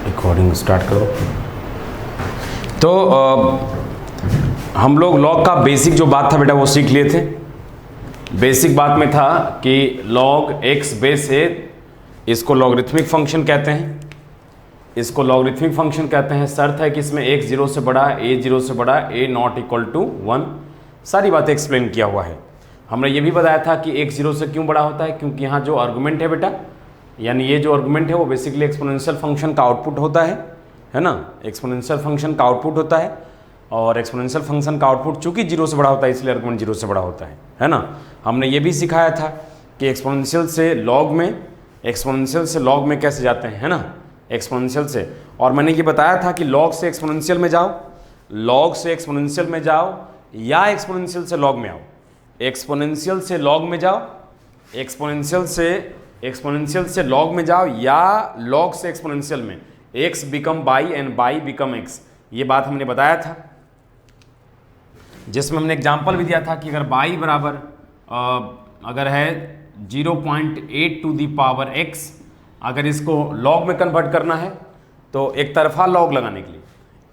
Recording start करो। तो हम लोग लॉग का बेसिक जो बात था बेटा वो सीख लिए थे। बेसिक बात में था कि लॉग एक्स बेस ए, इसको लॉगरिथमिक फंक्शन कहते हैं, इसको लॉगरिथमिक फंक्शन कहते हैं। शर्त है कि इसमें x 0 से बड़ा, a 0 से बड़ा, a नॉट इक्वल टू 1। सारी बातें एक्सप्लेन किया हुआ है। हमने ये भी बताया था कि x 0 से क्यों बड़ा होता है, क्योंकि यहाँ जो आर्गुमेंट है बेटा, यानी ये जो आर्गुमेंट है वो बेसिकली एक्सपोनेंशियल फंक्शन का आउटपुट होता है ना, एक्सपोनेंशियल फंक्शन का आउटपुट होता है। और एक्सपोनेंशियल फंक्शन का आउटपुट चूंकि 0 से बड़ा होता है इसलिए आर्गुमेंट 0 से बड़ा होता है ना। हमने ये भी सिखाया था कि एक्सपोनेंशियल से लॉग में, एक्सपोनेंशियल से लॉग में कैसे जाते हैं, है ना, एक्सपोनेंशियल से। और मैंने ये बताया था कि लॉग से एक्सपोनेंशियल में जाओ, लॉग से एक्सपोनेंशियल में जाओ, या एक्सपोनेंशियल से लॉग में आओ। एक्सपोनेंशियल से लॉग में जाओ, एक्सपोनेंशियल से लॉग में जाओ, या लॉग से एक्सपोनेंशियल में। x become by and by become x, ये बात हमने बताया था, जिसमें हमने एग्जांपल भी दिया था कि अगर बाई बराबर अगर है 0.8 टू दी पावर x, अगर इसको लॉग में कन्वर्ट करना है तो एक तरफा लॉग लगाने के लिए,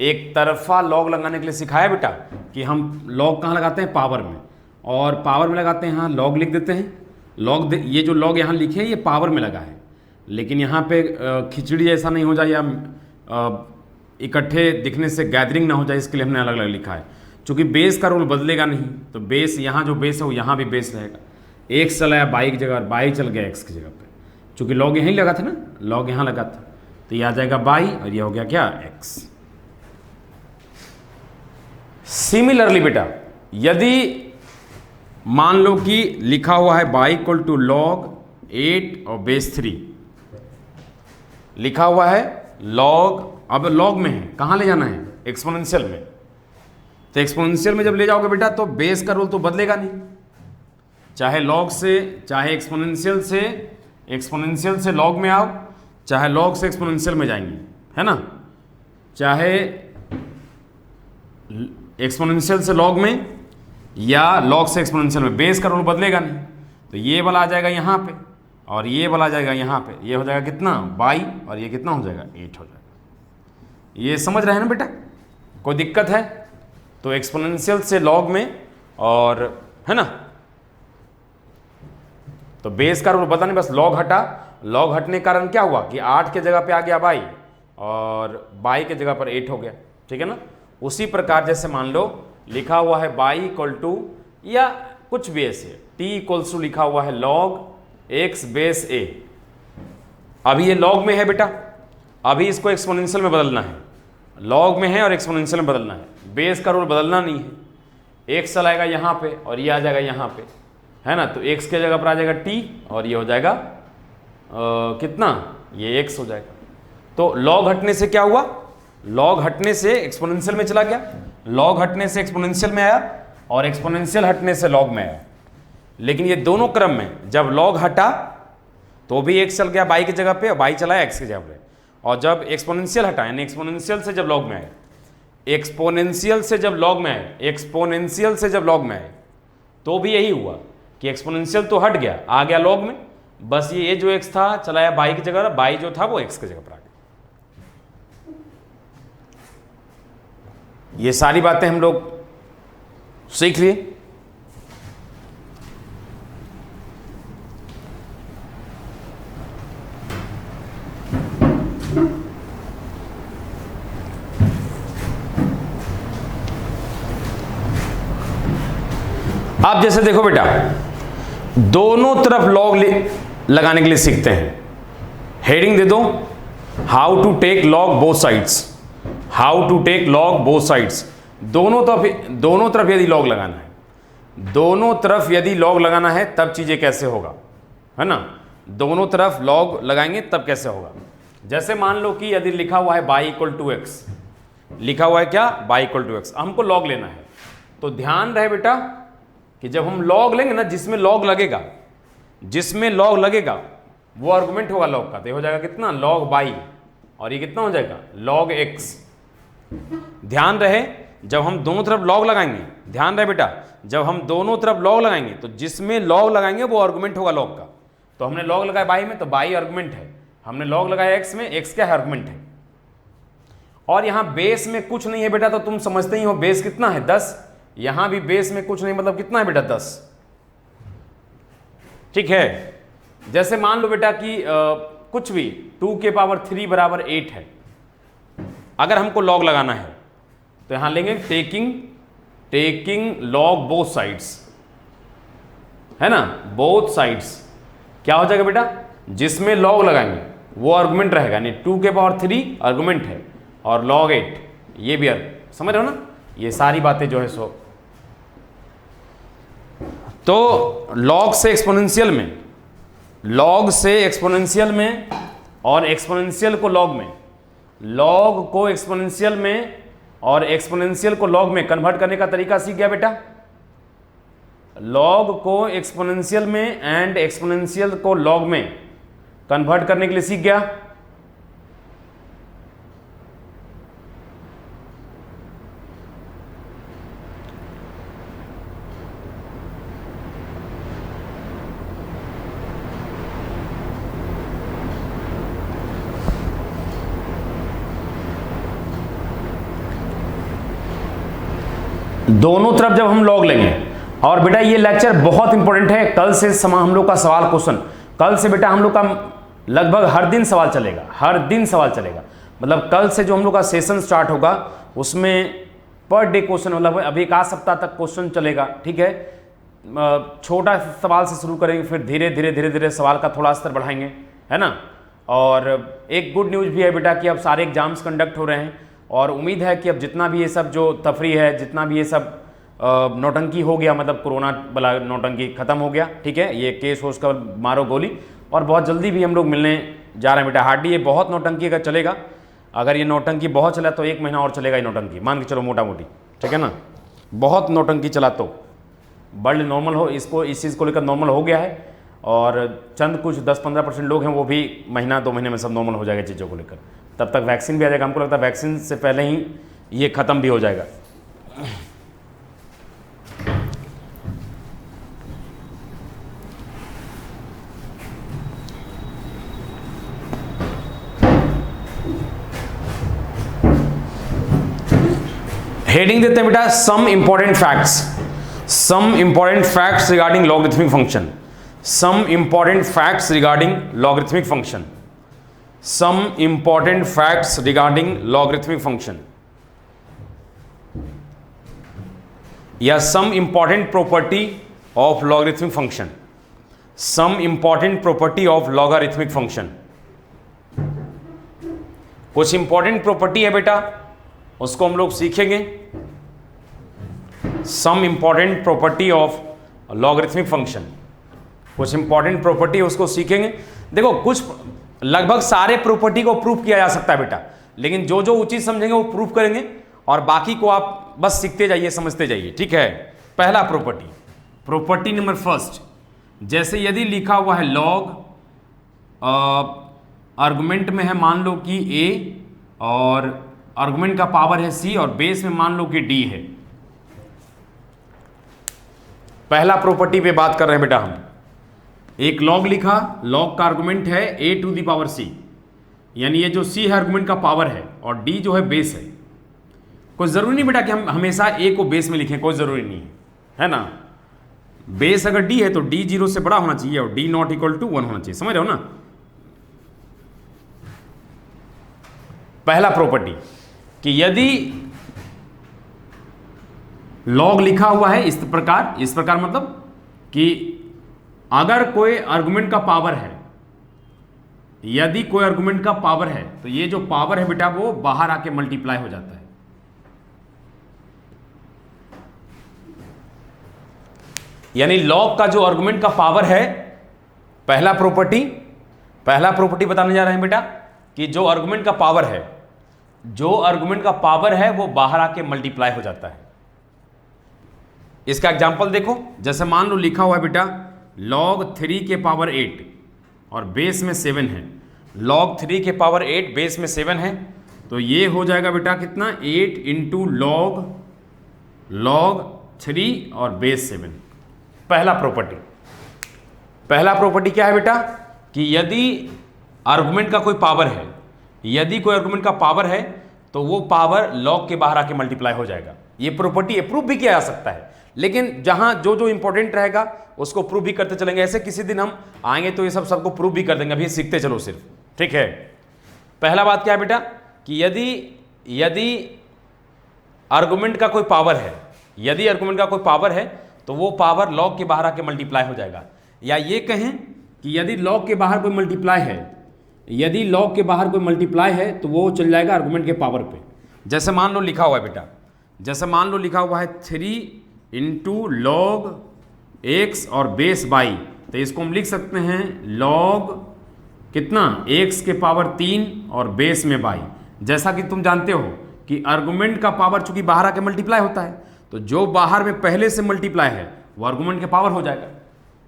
एक तरफा लॉग लगाने के लिए सिखाया बेटा कि हम लॉग कहाँ लगाते हैं, पावर में, और पावर में लगाते हैं, यहाँ लॉग लिख देते हैं। लॉग, ये जो लॉग यहाँ लिखे हैं ये पावर में लगा है, लेकिन यहाँ पे खिचड़ी ऐसा नहीं हो जाए या इकट्ठे दिखने से गैदरिंग ना हो जाए, इसके लिए हमने अलग अलग लिखा है। चूँकि बेस का रूल बदलेगा नहीं, तो बेस यहाँ जो बेस है वो यहाँ भी बेस रहेगा। एक्स चला या बाई की जगह, बाई चल गया एक्स की जगह पे, चूँकि लॉग यहीं लगा था ना, लॉग यहाँ लगा था, तो ये आ जाएगा बाई और ये हो गया क्या, एक्स। सिमिलरली बेटा यदि मान लो कि लिखा हुआ है बाई इक्वल टू लॉग 8 और बेस 3, लिखा हुआ है लॉग, अब लॉग में है, कहाँ ले जाना है, एक्सपोनेंशियल में। तो एक्सपोनेंशियल में जब ले जाओगे बेटा तो बेस का रूल तो बदलेगा नहीं, चाहे लॉग से, चाहे एक्सपोनेंशियल से लॉग में आओ, चाहे लॉग से एक्सपोनेंशियल में जाएंगे, है ना, चाहे एक्सपोनेंशियल से लॉग में या लॉग से एक्सपोनेंशियल में, बेस का रूल बदलेगा नहीं। तो ये वाला आ जाएगा यहाँ पे और ये वाला आ जाएगा यहाँ पे, ये हो जाएगा कितना, बाई, और ये कितना हो जाएगा, 8 हो जाएगा। ये समझ रहे हैं ना बेटा, कोई दिक्कत है तो एक्सपोनेंशियल से लॉग में, और है ना, तो बेस का रूल पता नहीं, बस लॉग हटा, लॉग हटने के कारण क्या हुआ कि 8 के जगह पे आ गया बाई और बाई के जगह पर 8 हो गया, ठीक है ना। उसी प्रकार जैसे मान लो लिखा हुआ है बाई इक्वल टू, या कुछ भी ऐसे टी इक्वल्स टू लिखा हुआ है लॉग एक्स बेस ए। अभी ये लॉग में है बेटा, अभी इसको एक्सपोनेंशियल में बदलना है, लॉग में है और एक्सपोनेंशियल में बदलना है, बेस का रूल बदलना नहीं है। एक्स चलाएगा यहाँ पे और ये आ जाएगा यहाँ पे, है ना, तो एक्स के जगह पर आ जाएगा टी और ये हो जाएगा कितना, ये एक्स हो जाएगा। तो लॉग हटने से क्या हुआ, लॉग हटने से एक्सपोनेंशियल में चला गया, लॉग हटने से एक्सपोनेंशियल में आया और एक्सपोनेंशियल हटने से लॉग में आया। लेकिन ये दोनों क्रम में जब लॉग हटा तो भी एक्स चल गया बाई की जगह पे और बाई चला एक्स की जगह पे, और जब एक्सपोनेंशियल हटा यानी एक्सपोनेंशियल से जब लॉग में आए, एक्सपोनेंशियल से जब लॉग में आए, एक्सपोनेंशियल से जब लॉग में आए, तो भी यही हुआ कि एक्सपोनेंशियल तो हट गया, आ गया लॉग में, बस ये जो एक्स था चलाया बाई की जगह, बाई जो था वो एक्स की जगह पर आ गया। ये सारी बातें हम लोग सीख लिए। आप जैसे देखो बेटा, दोनों तरफ लॉग लगाने के लिए सीखते हैं। हेडिंग दे दो, how to take log both sides, how to take log both sides. दोनों तरफ यदि लॉग लगाना है, दोनों तरफ यदि लॉग लगाना है तब चीजें कैसे होगा, है ना, दोनों तरफ लॉग लगाएंगे तब कैसे होगा। जैसे मान लो कि यदि लिखा हुआ है बाई इक्वल टू एक्स, लिखा हुआ है क्या, बाई इक्वल टू एक्स, हमको लॉग लेना है, तो ध्यान रहे बेटा कि जब हम लॉग लेंगे ना, जिसमें लॉग लगेगा, जिसमें लॉग लगेगा वो आर्गुमेंट होगा लॉग का, तो हो जाएगा कितना, लॉग बाई, और ये कितना हो जाएगा, लॉग एक्स। ध्यान रहे जब हम दोनों तरफ लॉग लगाएंगे, ध्यान रहे बेटा, जब हम दोनों तरफ लॉग लगाएंगे तो जिसमें लॉग लगाएंगे वो आर्गुमेंट होगा लॉग का, तो हमने लॉग लगाया बाई में, तो बाई आर्गुमेंट है। हमने लॉग लगाया एक्स में, एक्स क्या है? आर्गुमेंट है। और यहां बेस में कुछ नहीं है बेटा, तो तुम समझते ही हो बेस कितना है? 10। यहां भी बेस में कुछ नहीं, मतलब कितना है बेटा? 10। ठीक है। जैसे मान लो बेटा कि कुछ भी 2 के पावर 3 बराबर 8 है। अगर हमको लॉग लगाना है तो यहां लेंगे टेकिंग लॉग बोथ साइड्स, है ना, बोथ साइड्स। क्या हो जाएगा बेटा? जिसमें लॉग लगाएंगे वो आर्गुमेंट रहेगा, यानी 2 के पावर 3 आर्गुमेंट है और log 8 ये भी समझ रहे हो ना? ये सारी बातें जो है सो तो log से एक्सपोनेंशियल में, log से एक्सपोनेंशियल में और एक्सपोनेंशियल को log में, log को एक्सपोनेंशियल में और एक्सपोनेंशियल को log में कन्वर्ट करने का तरीका सीख गया बेटा। log को एक्सपोनेंशियल में एंड एक्सपोनेंशियल को log में कन्वर्ट करने के लिए सीख गया। दोनों तरफ जब हम लॉग लेंगे, और बेटा ये लेक्चर बहुत इंपॉर्टेंट है, कल से हम लोग का सवाल क्वेश्चन, कल से बेटा हम लोग का लगभग हर दिन सवाल चलेगा, हर दिन सवाल चलेगा। मतलब कल से जो हम लोग का सेशन स्टार्ट होगा उसमें पर डे क्वेश्चन, मतलब अभी एक आध सप्ताह तक क्वेश्चन चलेगा। ठीक है, छोटा सवाल से शुरू करेंगे, फिर धीरे धीरे धीरे धीरे सवाल का थोड़ा स्तर बढ़ाएंगे, है ना। और एक गुड न्यूज़ भी है बेटा कि अब सारे एग्जाम्स कंडक्ट हो रहे हैं, और उम्मीद है कि अब जितना भी ये सब जो तफरी है, जितना भी ये सब नौटंकी हो गया, मतलब कोरोना वाला नौटंकी खत्म हो गया। ठीक है, ये केस हो उसका मारो गोली, और बहुत जल्दी भी हम लोग मिलने जा रहे हैं बेटा। हार्डली ये बहुत नौटंकी अगर चलेगा, अगर ये नौटंकी बहुत चला तो 1 महीना और चलेगा ये नौटंकी, मान के चलो मोटा मोटी। ठीक है ना, बहुत नौटंकी चला तो वर्ल्ड नॉर्मल हो, इसको इस चीज़ को लेकर नॉर्मल हो गया है, और चंद कुछ 10-15% लोग हैं वो भी महीना 2 महीने में सब नॉर्मल हो जाएगा चीज़ों को लेकर। तब तक वैक्सीन भी आ जाएगा, हमको लगता है वैक्सीन से पहले ही ये ख़त्म भी हो जाएगा। हेडिंग देते हैं बेटा some important facts, some important facts regarding logarithmic function, some important facts regarding logarithmic function, some important facts regarding logarithmic function, या some important property of logarithmic function, some important property of logarithmic function। कुछ important property है बेटा, उसको हम लोग सीखेंगे। some important property of logarithmic function, कुछ important property उसको सीखेंगे। देखो कुछ लगभग सारे प्रॉपर्टी को प्रूफ किया जा सकता है बेटा, लेकिन जो जो उचित समझेंगे वो प्रूफ करेंगे, और बाकी को आप बस सीखते जाइए, समझते जाइए। ठीक है, पहला प्रॉपर्टी नंबर फर्स्ट, जैसे यदि लिखा हुआ है लॉग, आर्गुमेंट में है मान लो कि a और आर्गुमेंट का पावर है c और बेस में मान लो कि d है। पहला प्रॉपर्टी पे बात कर रहे हैं बेटा हम। एक लॉग लिखा, लॉग का आर्गुमेंट है a to the power c, यानी ये जो c है आर्गुमेंट का पावर है और d जो है बेस है। कोई ज़रूरी नहीं बेटा कि हम हमेशा a को बेस में लिखें, कोई ज़रूरी नहीं है ना। बेस अगर d है तो d 0 से बड़ा होना चाहिए और d नॉट इक्वल टू 1 होना चाहिए, समझ रहे हो ना। पहला प्रॉपर्टी कि यदि लॉग लिखा हुआ है इस प्रकार मतलब कि अगर कोई आर्गुमेंट का पावर है, यदि कोई आर्गुमेंट का पावर है तो ये जो पावर है बेटा वो बाहर आके मल्टीप्लाई हो जाता है। यानी लॉग का जो आर्गुमेंट का पावर है, पहला प्रॉपर्टी बताने जा रहे हैं बेटा कि जो आर्गुमेंट का पावर है वो बाहर आके मल्टीप्लाई हो जाता है। इसका एग्जांपल देखो, जैसे मान लो लिखा हुआ है बेटा log 3 के पावर 8 और बेस में 7 है। log 3 के पावर 8 बेस में 7 है, तो ये हो जाएगा बेटा कितना, 8 इंटू log 3 और बेस 7। पहला प्रॉपर्टी। पहला प्रॉपर्टी क्या है बेटा कि यदि आर्गुमेंट का कोई पावर है, यदि कोई आर्गुमेंट का पावर है तो वो पावर लॉग के बाहर आके मल्टीप्लाई हो जाएगा। ये प्रॉपर्टी प्रूव भी किया जा सकता है, लेकिन जहां जो जो इंपॉर्टेंट रहेगा उसको प्रूव भी करते चलेंगे। ऐसे किसी दिन हम आएंगे तो ये सब सबको प्रूव भी कर देंगे, अभी सीखते चलो सिर्फ, ठीक है। पहला बात क्या है बेटा कि यदि आर्गुमेंट का कोई पावर है, यदि आर्गुमेंट का कोई पावर है तो वो पावर लॉग के बाहर आके मल्टीप्लाई हो जाएगा। या ये कहें कि यदि लॉग के बाहर कोई मल्टीप्लाई है, यदि लॉग के बाहर कोई मल्टीप्लाई है तो वो चल जाएगा आर्गुमेंट के पावर पे। जैसे मान लो लिखा हुआ है बेटा, जैसे मान लो लिखा हुआ है 3 इंटू लॉग एक्स और बेस बाई, तो इसको हम लिख सकते हैं लॉग कितना x के पावर 3 और बेस में बाई। जैसा कि तुम जानते हो कि आर्गुमेंट का पावर चूंकि बाहर आके मल्टीप्लाई होता है, तो जो बाहर में पहले से मल्टीप्लाई है वो आर्गुमेंट के पावर हो जाएगा।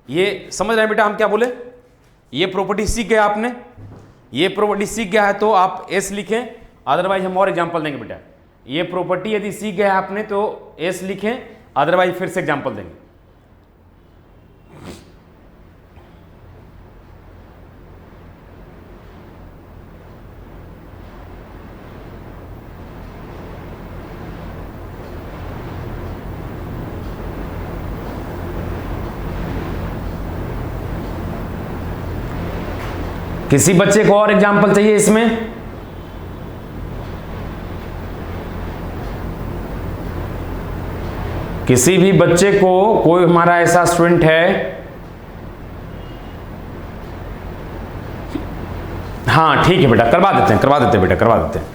ये समझ रहे हैं बेटा हम क्या बोले? ये प्रॉपर्टी सीख गया आपने, ये प्रॉपर्टी सीख गया है तो आप एस लिखें, अदरवाइज हम और एग्जांपल देंगे बेटा। ये प्रॉपर्टी यदि सीख गया है आपने तो एस लिखें, अदरवाइज फिर से एग्जांपल देंगे। किसी बच्चे को और एग्जांपल चाहिए इसमें? किसी भी बच्चे को, कोई हमारा ऐसा स्टूडेंट है? हाँ ठीक है बेटा, करवा देते हैं, करवा देते हैं बेटा, करवा देते हैं।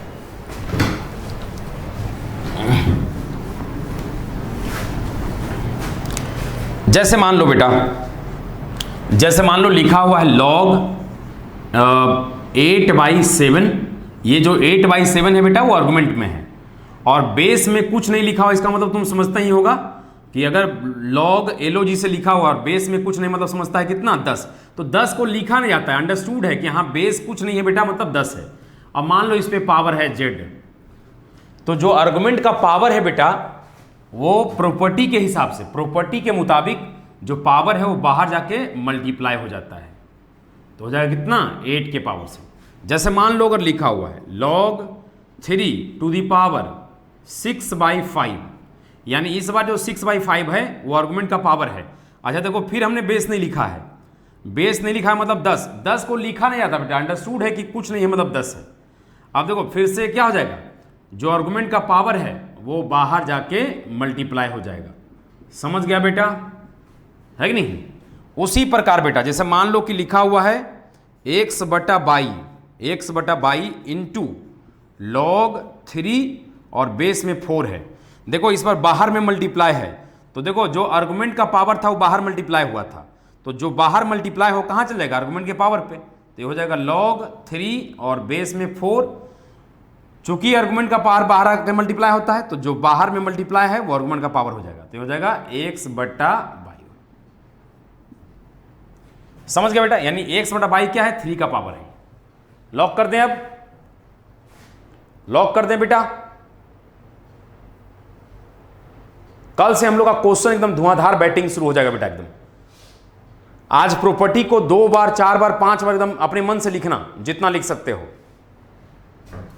जैसे मान लो बेटा, जैसे मान लो लिखा हुआ है लॉग 8/7, ये जो 8/7 है बेटा वो आर्गुमेंट में है और बेस में कुछ नहीं लिखा हुआ। इसका मतलब तुम समझता ही होगा कि अगर लॉग LOG से लिखा हुआ और बेस में कुछ नहीं, मतलब समझता है कितना 10, तो 10 को लिखा नहीं जाता है, अंडरस्टूड है कि हाँ बेस कुछ नहीं है बेटा मतलब 10 है। अब मान लो इस पे पावर है Z, तो जो आर्गुमेंट का पावर है बेटा वो प्रॉपर्टी के हिसाब से, प्रॉपर्टी के मुताबिक जो पावर है वो बाहर जाके मल्टीप्लाई हो जाता है, तो हो जाएगा कितना 8 के पावर से। जैसे मान लो अगर लिखा हुआ है log 3 टू दी पावर 6/5, यानी इस बार जो 6/5 है वो आर्गुमेंट का पावर है। अच्छा देखो फिर हमने बेस नहीं लिखा है, बेस नहीं लिखा है मतलब 10 को लिखा नहीं आता बेटा, अंडरस्टूड है कि कुछ नहीं है मतलब 10 है। अब देखो फिर से क्या हो जाएगा, जो आर्गुमेंट का पावर है वो बाहर जाके मल्टीप्लाई हो जाएगा। समझ गया बेटा, है कि नहीं? उसी प्रकार बेटा जैसे मान लो कि लिखा हुआ है x/22 इंटू लॉग 3 और बेस में 4 है। देखो इस बार बाहर में मल्टीप्लाई है, तो देखो जो आर्गुमेंट का पावर था वो बाहर मल्टीप्लाई हुआ था, तो जो बाहर मल्टीप्लाई हो कहाँ चल जाएगा, आर्गुमेंट के पावर पे, तो ये हो जाएगा log 3 और बेस में 4। चूंकि आर्गुमेंट का पावर बाहर आकर मल्टीप्लाई होता है तो जो बाहर में मल्टीप्लाई है वो आर्गुमेंट का पावर हो जाएगा, तो हो जाएगा x/22। समझ गया बेटा? यानी x/22 क्या है, 3 का पावर है। लॉक कर दें, अब लॉक कर दें बेटा। कल से हम लोग का क्वेश्चन एकदम धुआंधार बैटिंग शुरू हो जाएगा बेटा एकदम। आज प्रॉपर्टी को 2 बार 4 बार 5 बार एकदम अपने मन से लिखना, जितना लिख सकते हो।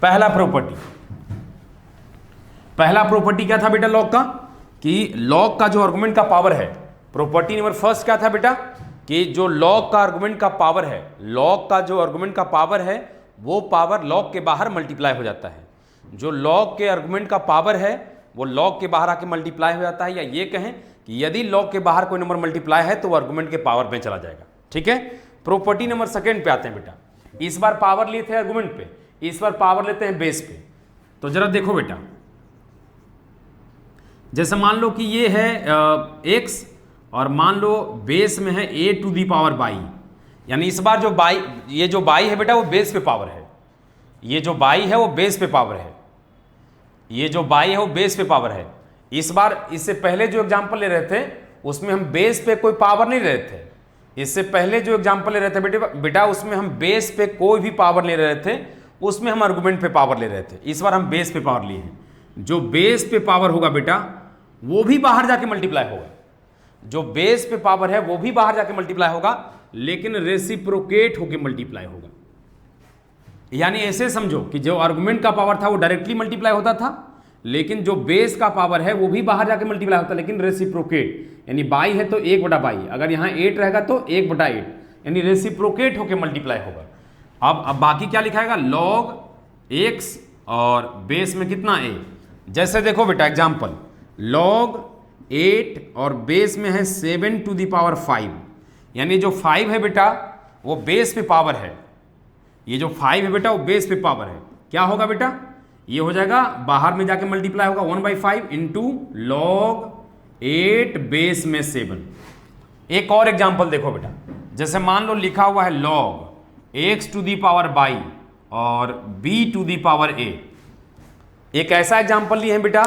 पहला प्रॉपर्टी क्या था बेटा लॉग का, कि लॉग का जो आर्गुमेंट का पावर है, प्रॉपर्टी नंबर फर्स्ट क्या था बेटा कि जो लॉग का आर्गुमेंट का पावर है, लॉग का जो आर्गुमेंट का पावर है वो पावर लॉग के बाहर मल्टीप्लाई हो जाता है। जो लॉग के आर्गुमेंट का पावर है वो लॉग के बाहर आके मल्टीप्लाई हो जाता है, या ये कहें कि यदि लॉग के बाहर कोई नंबर मल्टीप्लाई है तो वो आर्गुमेंट के पावर में चला जाएगा। ठीक है, प्रॉपर्टी नंबर सेकंड पे आते हैं बेटा। इस बार पावर लिए थे आर्गुमेंट पे, इस बार पावर लेते हैं बेस पे। तो जरा देखो बेटा, जैसे मान लो कि ये है x और मान लो बेस में है a to the power by, यानी इस बार जो बाई, ये जो बाई है बेटा वो बेस पे पावर है, ये जो बाई है वो बेस पे पावर है, ये जो बाई है वो बेस पे पावर है। इस बार इससे पहले जो एग्जांपल ले रहे थे उसमें हम बेस पे कोई पावर नहीं ले रहे थे, इससे पहले जो एग्जांपल ले रहे थे बेटा उसमें हम बेस पे कोई भी पावर ले रहे थे, उसमें हम आर्गुमेंट पे पावर ले रहे थे। इस बार हम बेस पे पावर लिए हैं। जो बेस पे पावर होगा बेटा वो भी बाहर जाके मल्टीप्लाई होगा, जो बेस पे पावर है वो भी बाहर जाके मल्टीप्लाई होगा, लेकिन रेसिप्रोकेट होके मल्टीप्लाई होगा। यानी ऐसे समझो कि जो आर्गुमेंट का पावर था वो डायरेक्टली मल्टीप्लाई होता था, लेकिन जो बेस का पावर है वो भी बाहर जाके मल्टीप्लाई होता है, लेकिन रेसिप्रोकेट। यानी बाई है तो 1/22, अगर यहाँ 8 रहेगा तो 1/8, यानी रेसिप्रोकेट होके मल्टीप्लाई होगा। अब बाकी क्या लिखाएगा, लॉग एक्स और बेस में कितना a। जैसे देखो बेटा एग्जाम्पल, लॉग 8 और बेस में है 7⁵, यानी जो 5 है बेटा वो बेस पे पावर है, ये जो 5 है बेटा वो बेस पे पावर है। क्या होगा बेटा, ये हो जाएगा बाहर में जाके मल्टीप्लाई होगा 1/5 इंटू लॉग 8 बेस में 7। एक और एग्जाम्पल देखो बेटा, जैसे मान लो लिखा हुआ है लॉग x⁵ और b⁵a। एक ऐसा एग्जाम्पल लिए हैं बेटा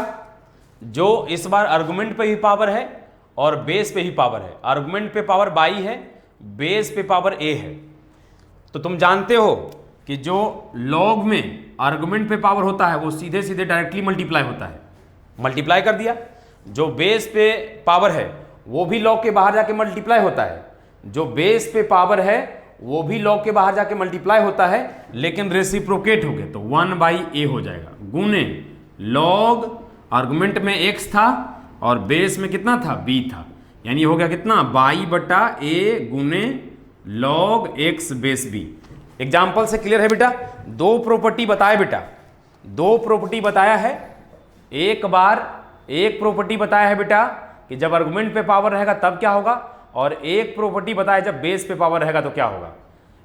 जो इस बार आर्गुमेंट पे ही पावर है और बेस पे ही पावर है। आर्गुमेंट पे पावर बाई है, बेस पे पावर a है। तो तुम जानते हो कि जो लॉग में आर्गुमेंट पे पावर होता है वो सीधे सीधे डायरेक्टली मल्टीप्लाई होता है, मल्टीप्लाई कर दिया। जो बेस पे पावर है वो भी लॉग के बाहर जाके मल्टीप्लाई होता है, जो बेस पे पावर है वो भी लॉग के बाहर जाके मल्टीप्लाई होता है, लेकिन रेसिप्रोकेट हो गए तो 1/a हो जाएगा, गुने लॉग आर्गुमेंट में x था और बेस में कितना था, b था। यानी हो गया कितना, y/a गुने log x base b। Example से क्लियर है बेटा। दो प्रॉपर्टी बताया बेटा, दो प्रॉपर्टी बताया है। एक बार एक प्रॉपर्टी बताया है बेटा कि जब आर्गुमेंट पे पावर रहेगा तब क्या होगा, और एक प्रॉपर्टी बताया जब बेस पे पावर रहेगा तो क्या होगा।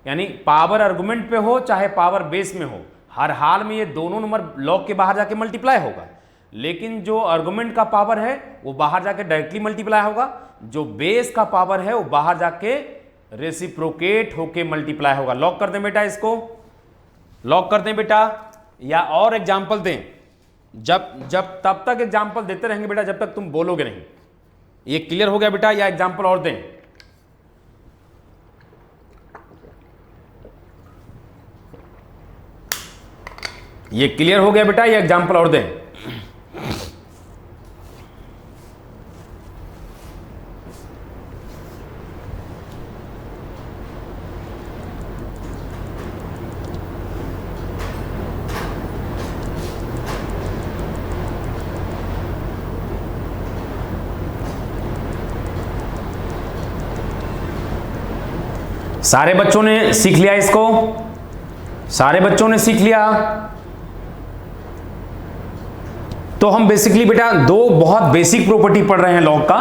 यानी पावर आर्गुमेंट पे हो चाहे पावर बेस में हो, हर हाल में ये दोनों नंबर लॉग के बाहर जाके मल्टीप्लाई होगा, लेकिन जो आर्गुमेंट का पावर है वो बाहर जाके डायरेक्टली मल्टीप्लाई होगा, जो बेस का पावर है वो बाहर जाके रेसिप्रोकेट होके मल्टीप्लाई होगा। लॉक कर दें बेटा, इसको लॉक कर दें बेटा, या और एग्जाम्पल दें। जब तब तक एग्जाम्पल देते रहेंगे बेटा जब तक तुम बोलोगे नहीं। ये क्लियर हो गया बेटा, या एग्जाम्पल और दें। ये क्लियर हो गया बेटा, या एग्जाम्पल और दें। सारे बच्चों ने सीख लिया इसको, सारे बच्चों ने सीख लिया। तो हम बेसिकली बेटा दो बहुत बेसिक प्रॉपर्टी पढ़ रहे हैं लॉग का।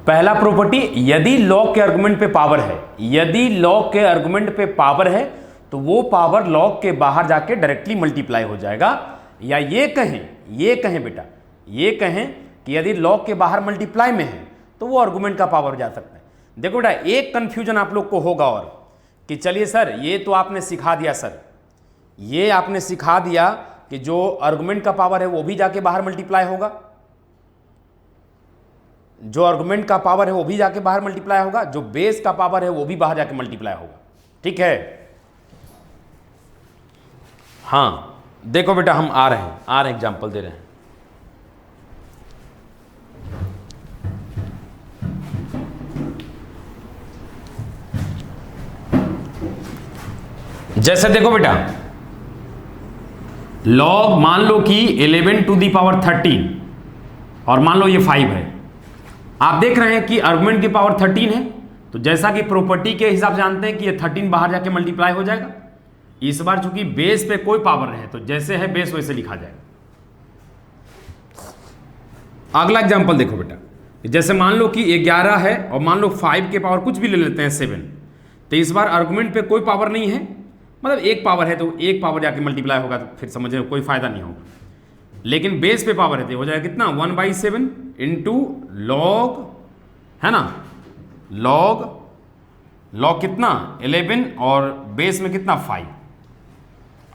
पहला प्रॉपर्टी, यदि लॉग के आर्गुमेंट पे पावर है, यदि लॉग के आर्गुमेंट पे पावर है तो वो पावर लॉग के बाहर जाके डायरेक्टली मल्टीप्लाई हो जाएगा। या ये कहें बेटा, ये कहें कि यदि लॉग के बाहर मल्टीप्लाई में है तो वो आर्गुमेंट का पावर जा सकता है। देखो बेटा, एक कंफ्यूजन आप लोग को होगा और कि चलिए सर ये तो आपने सिखा दिया, सर ये आपने सिखा दिया कि जो आर्गुमेंट का पावर है वो भी जाके बाहर मल्टीप्लाई होगा, जो आर्गुमेंट का पावर है वो भी जाके बाहर मल्टीप्लाई होगा, जो बेस का पावर है वो भी बाहर जाके मल्टीप्लाई होगा। ठीक है, हाँ देखो बेटा हम आ रहे हैं एग्जाम्पल दे रहे हैं। जैसे देखो बेटा, लॉग मान लो कि 11⁻13 और मान लो ये 5 है। आप देख रहे हैं कि आर्गुमेंट की पावर 13 है, तो जैसा कि प्रॉपर्टी के हिसाब से जानते हैं कि ये 13 बाहर जाके मल्टीप्लाई हो जाएगा। इस बार चूंकि बेस पे कोई पावर है तो जैसे है बेस वैसे लिखा जाएगा। अगला एग्जांपल देखो बेटा, जैसे मान लो कि 11 है और मान लो 5 के पावर कुछ भी ले लेते हैं 7, तो इस बार आर्गुमेंट पे कोई पावर नहीं है, मतलब एक पावर है तो एक पावर जाके मल्टीप्लाई होगा, तो फिर समझे कोई फायदा नहीं होगा। लेकिन बेस पे पावर है तो हो जाएगा कितना, 1/7 इंटू लॉग, है ना, लॉग कितना 11 और बेस में कितना 5।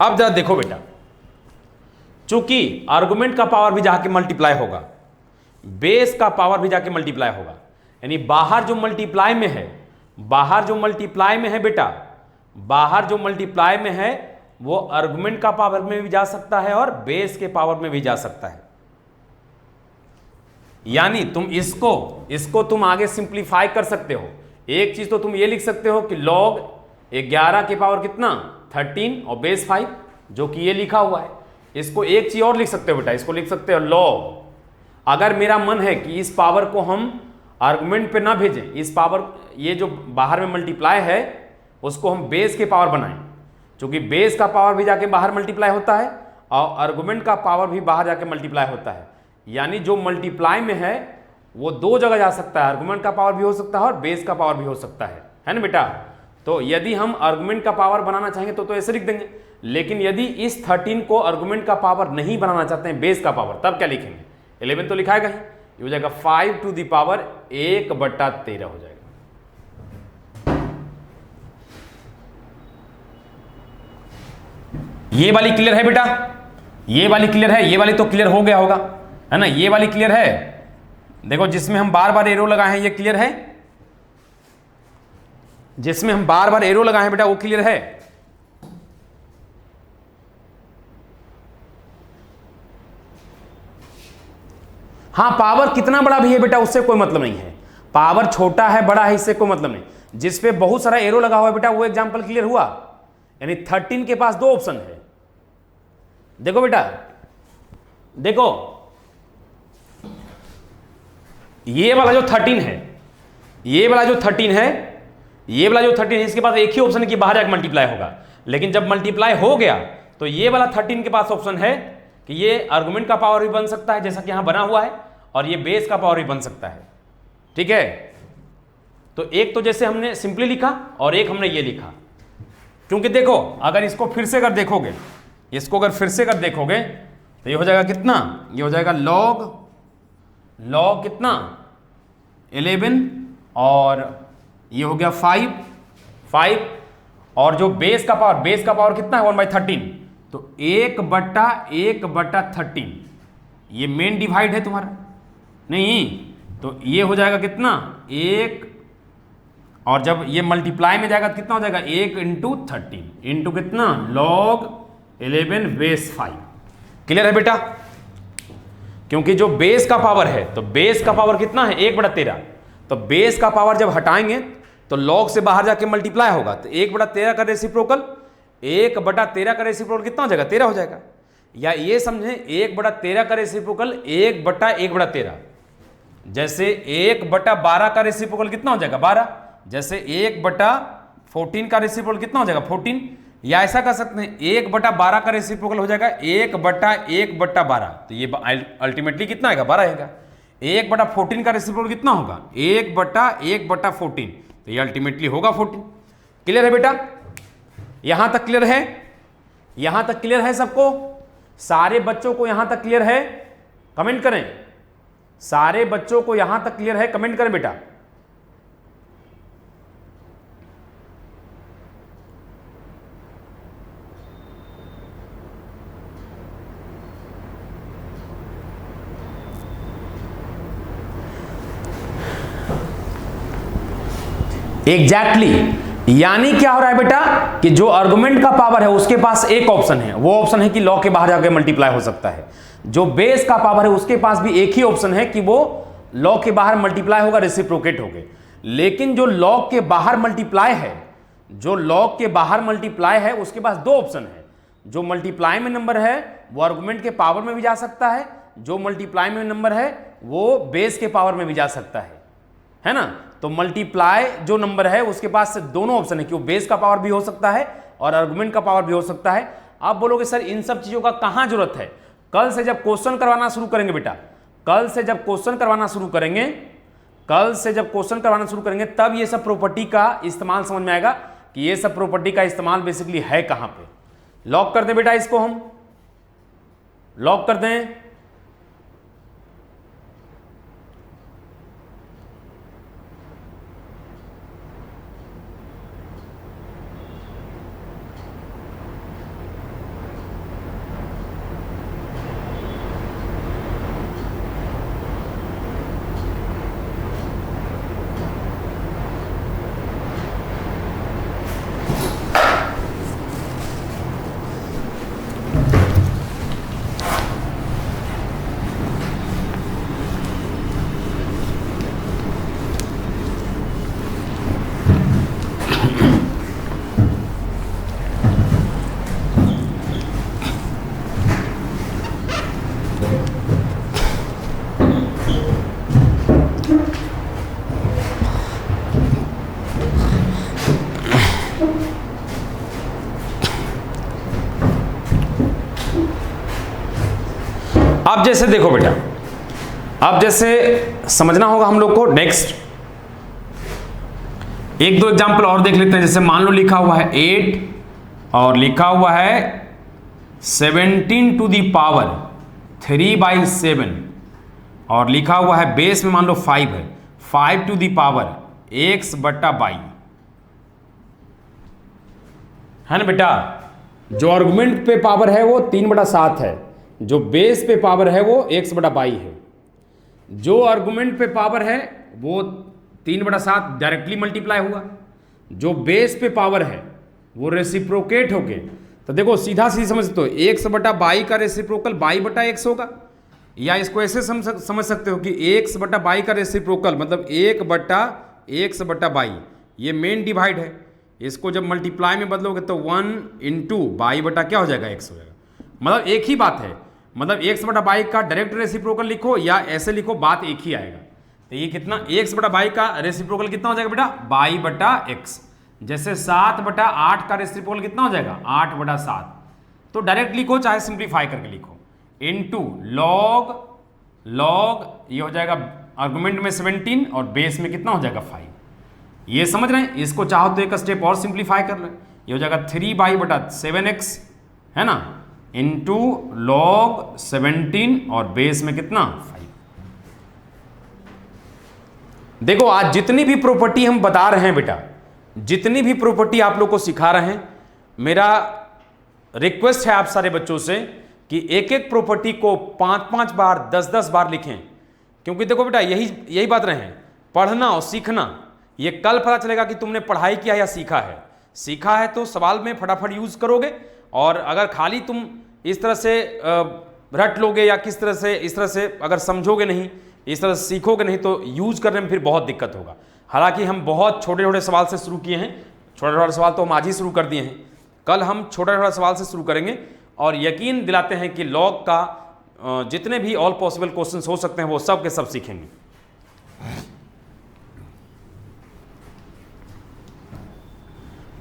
अब जरा देखो बेटा, चूंकि आर्गुमेंट का पावर भी जाके मल्टीप्लाई होगा, बेस का पावर भी जाके मल्टीप्लाई होगा, यानी बाहर जो मल्टीप्लाई में है, बाहर जो मल्टीप्लाई में है बेटा, बाहर जो मल्टीप्लाई में है वो आर्गुमेंट का पावर में भी जा सकता है और बेस के पावर में भी जा सकता है। यानी तुम इसको तुम आगे सिंप्लीफाई कर सकते हो। एक चीज तो तुम ये लिख सकते हो कि log 11 के पावर कितना 13 और बेस 5, जो कि ये लिखा हुआ है। इसको एक चीज और लिख सकते हो बेटा, इसको लिख सकते हो log, अगर मेरा मन है कि इस पावर को हम आर्गुमेंट पे ना भेजें, इस पावर ये जो बाहर में मल्टीप्लाई है उसको हम बेस के पावर बनाएं, क्योंकि बेस का पावर भी जाके बाहर मल्टीप्लाई होता है और आर्गुमेंट का पावर भी बाहर जाके मल्टीप्लाई होता है। यानी जो मल्टीप्लाई में है वो दो जगह जा सकता है, आर्गुमेंट का पावर भी हो सकता है और बेस का पावर भी हो सकता है ना बेटा। तो यदि हम आर्गुमेंट का पावर बनाना चाहेंगे तो ऐसे लिख देंगे, लेकिन यदि इस 13 को आर्गुमेंट का पावर नहीं बनाना चाहते हैं, बेस का पावर, तब क्या लिखेंगे? 11 तो लिखाएगा ही, ये हो जाएगा 5 टू द पावर 1/13 हो जाएगा। ये वाली क्लियर है बेटा? ये वाली क्लियर है? ये वाली तो क्लियर हो गया होगा, है ना? ये वाली क्लियर है? देखो जिसमें हम बार बार एरो लगाए हैं ये क्लियर है, जिसमें हम बार बार एरो लगाए हैं बेटा वो क्लियर है। हाँ, पावर कितना बड़ा भी है बेटा उससे कोई मतलब नहीं है, पावर छोटा है बड़ा है इससे कोई मतलब नहीं। जिस पे बहुत सारा एरो लगा हुआ है बेटा वो एग्जांपल क्लियर हुआ, यानी 13 के पास दो ऑप्शन है। देखो बेटा, देखो ये वाला जो 13 है, ये वाला जो 13 है, ये वाला जो 13 है, इसके पास एक ही ऑप्शन है कि बाहर जाकर मल्टीप्लाई होगा। लेकिन जब मल्टीप्लाई हो गया तो ये वाला 13 के पास ऑप्शन है कि ये आर्गुमेंट का पावर भी बन सकता है जैसा कि यहां बना हुआ है, और ये बेस का पावर भी बन सकता है। ठीक है, तो एक तो जैसे हमने सिंपली लिखा और एक हमने ये लिखा, क्योंकि देखो अगर इसको फिर से अगर देखोगे, इसको अगर फिर से अगर देखोगे तो ये हो जाएगा कितना, ये हो जाएगा log कितना 11 और ये हो गया 5 और जो बेस का पावर कितना है 1/13, तो 1/13 ये मेन डिवाइड है तुम्हारा, नहीं तो ये हो जाएगा कितना 1, और जब ये मल्टीप्लाई में जाएगा तो कितना हो जाएगा 1 × 13 इंटू कितना log 11 बेस 5। क्लियर है बेटा? क्योंकि जो बेस का पावर है तो बेस का पावर कितना है 1/13, तो बेस का पावर जब हटाएंगे तो log से बाहर जाके मल्टीप्लाई होगा, तो 1/13 का रेसिप्रोकल 1/13 का रेसिप्रोकल कितना हो जाएगा 13 हो जाएगा। या ये समझें 1/13 का रेसिप्रोकल 1/1/13, जैसे 1/12 का रेसिप्रोकल कितना हो जाएगा 12, जैसे 1/14 का रेसिप्रोकल कितना हो जाएगा 14, या ऐसा कर सकते हैं 1/12 का रेसिप्रोकल हो जाएगा 1/1/12, तो ये अल्टीमेटली कितना आएगा 12 आएगा। 1/14 का रेसिप्रोकल कितना होगा 1/1/14, तो ये अल्टीमेटली होगा 14। क्लियर है बेटा? यहां तक क्लियर है? यहां तक क्लियर है सबको? सारे बच्चों को यहां तक क्लियर है? कमेंट करें, सारे बच्चों को यहां तक क्लियर है? कमेंट करें बेटा। एग्जैक्टली यानी क्या हो रहा है बेटा कि जो आर्गुमेंट का पावर है उसके पास एक ऑप्शन है, वो ऑप्शन है कि लॉग के बाहर जाकर मल्टीप्लाई हो सकता है। जो बेस का पावर है उसके पास भी एक ही ऑप्शन है कि वो लॉग के बाहर मल्टीप्लाई होगा, रेसिप्रोकेट होगा। लेकिन जो लॉग के बाहर मल्टीप्लाई है, जो लॉग के बाहर मल्टीप्लाई है उसके पास दो ऑप्शन है। जो मल्टीप्लाई में नंबर है वो आर्गुमेंट के पावर में भी जा सकता है, जो मल्टीप्लाई में नंबर है वो बेस के पावर में भी जा सकता है ना। तो मल्टीप्लाई जो नंबर है उसके पास से दोनों ऑप्शन है कि वो बेस का पावर भी हो सकता है और आर्गुमेंट का पावर भी हो सकता है। आप बोलोगे सर इन सब चीजों का कहां जरूरत है? कल से जब क्वेश्चन करवाना शुरू करेंगे बेटा, कल से जब क्वेश्चन करवाना शुरू करेंगे, कल से जब क्वेश्चन करवाना शुरू करेंगे तब ये सब प्रॉपर्टी का इस्तेमाल समझ में आएगा कि ये सब प्रॉपर्टी का इस्तेमाल बेसिकली है कहां पे। लॉक कर दें बेटा, इसको हम लॉक कर दें। अब जैसे देखो बेटा, अब जैसे समझना होगा हम लोग को। नेक्स्ट एक दो एग्जांपल और देख लेते हैं। जैसे मान लो लिखा हुआ है 8 और लिखा हुआ है 17 टू दी पावर 3/7 और लिखा हुआ है बेस में मान लो 5 है, 5 टू दी पावर x/22 है ना बेटा। जो आर्गुमेंट पे पावर है वो 3/7 है, जो बेस पे पावर है वो x/22 है। जो आर्गुमेंट पे पावर है वो 3/7 डायरेक्टली मल्टीप्लाई हुआ, जो बेस पे पावर है वो रेसिप्रोकेट हो गए। तो देखो सीधा सीधी समझ सकते हो, 1/22 का रेसिप्रोकल 22/x होगा, या इसको ऐसे समझ सकते हो कि 1/22 का रेसिप्रोकल मतलब 1/x/22 ये मेन डिवाइड है। इसको जब मल्टीप्लाई में बदलोगे तो 1 इंटू 22 क्या हो जाएगा, x हो जाएगा। मतलब एक ही बात है, मतलब 1/22 का डायरेक्ट रेसिप्रोकल लिखो या ऐसे लिखो, बात एक ही आएगा। तो ये कितना 1/22 का रेसिप्रोकल कितना हो जाएगा बेटा, 22/x। जैसे 7/8 का रेसिप्रोकल कितना हो जाएगा, 8/7। तो डायरेक्ट लिखो चाहे सिंप्लीफाई करके लिखो, इनटू लॉग ये हो जाएगा आर्गुमेंट में 17 और बेस में कितना हो जाएगा 5। ये समझ रहे हैं। इसको चाहो तो एक स्टेप और सिंप्लीफाई कर ले, ये हो जाएगा 3/7x है ना, इनटू लॉग 17 और बेस में कितना 5। देखो आज जितनी भी प्रॉपर्टी हम बता रहे हैं बेटा, जितनी भी प्रॉपर्टी आप लोग को सिखा रहे हैं, मेरा रिक्वेस्ट है आप सारे बच्चों से कि एक एक प्रॉपर्टी को 5-5 बार 10-10 बार लिखें। क्योंकि देखो बेटा यही बात रहे हैं, पढ़ना और सीखना ये कल पता चलेगा कि तुमने पढ़ाई किया या सीखा है। सीखा है तो सवाल में फटाफट यूज करोगे, और अगर खाली तुम इस तरह से रट लोगे या किस तरह से इस तरह से अगर समझोगे नहीं, इस तरह से सीखोगे नहीं, तो यूज करने में फिर बहुत दिक्कत होगा। हालांकि हम बहुत छोटे छोटे सवाल से शुरू किए हैं, छोटे छोटे सवाल तो हम आज ही शुरू कर दिए हैं, कल हम छोटा छोटा सवाल से शुरू करेंगे। और यकीन दिलाते हैं कि लॉग का जितने भी ऑल पॉसिबल क्वेश्चंस हो सकते हैं वो सब के सब सीखेंगे।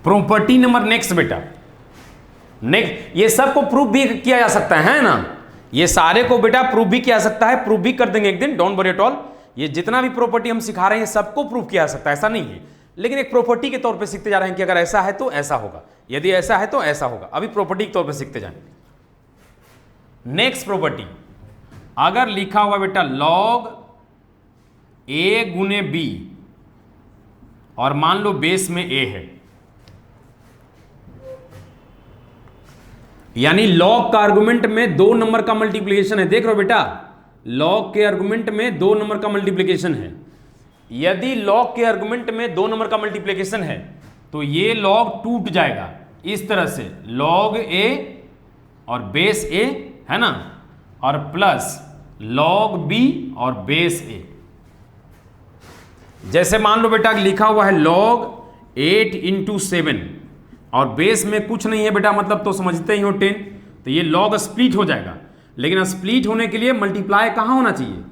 प्रॉपर्टी नंबर नेक्स्ट बेटा, नेक्स्ट ये सबको प्रूफ भी किया जा सकता है ना, ये सारे को बेटा प्रूफ भी किया जा सकता है, प्रूफ भी कर देंगे एक दिन, डोंट वरी एट ऑल। ये जितना भी प्रॉपर्टी हम सिखा रहे हैं सबको प्रूफ किया जा सकता है, ऐसा नहीं है, लेकिन एक प्रॉपर्टी के तौर पे सीखते जा रहे हैं कि अगर ऐसा है तो ऐसा होगा, यदि ऐसा है तो ऐसा होगा। अभी प्रॉपर्टी के तौर पे सीखते जाएं। नेक्स्ट प्रॉपर्टी, अगर लिखा हुआ बेटा लॉग a गुने b और मान लो बेस में a है, यानी लॉग का आर्गुमेंट में 2 नंबर का मल्टीप्लिकेशन है। देख रहे हो बेटा, लॉग के आर्गुमेंट में 2 नंबर का मल्टीप्लिकेशन है। यदि लॉग के आर्गुमेंट में 2 नंबर का मल्टीप्लिकेशन है तो ये लॉग टूट जाएगा इस तरह से, लॉग a और बेस a है ना, और प्लस लॉग b और बेस a। जैसे मान लो बेटा लिखा हुआ है लॉग 8 इंटू 7 और बेस में कुछ नहीं है बेटा, मतलब तो समझते ही हो 10, तो ये लॉग स्प्लिट हो जाएगा। लेकिन स्प्लिट होने के लिए मल्टीप्लाई कहाँ होना चाहिए,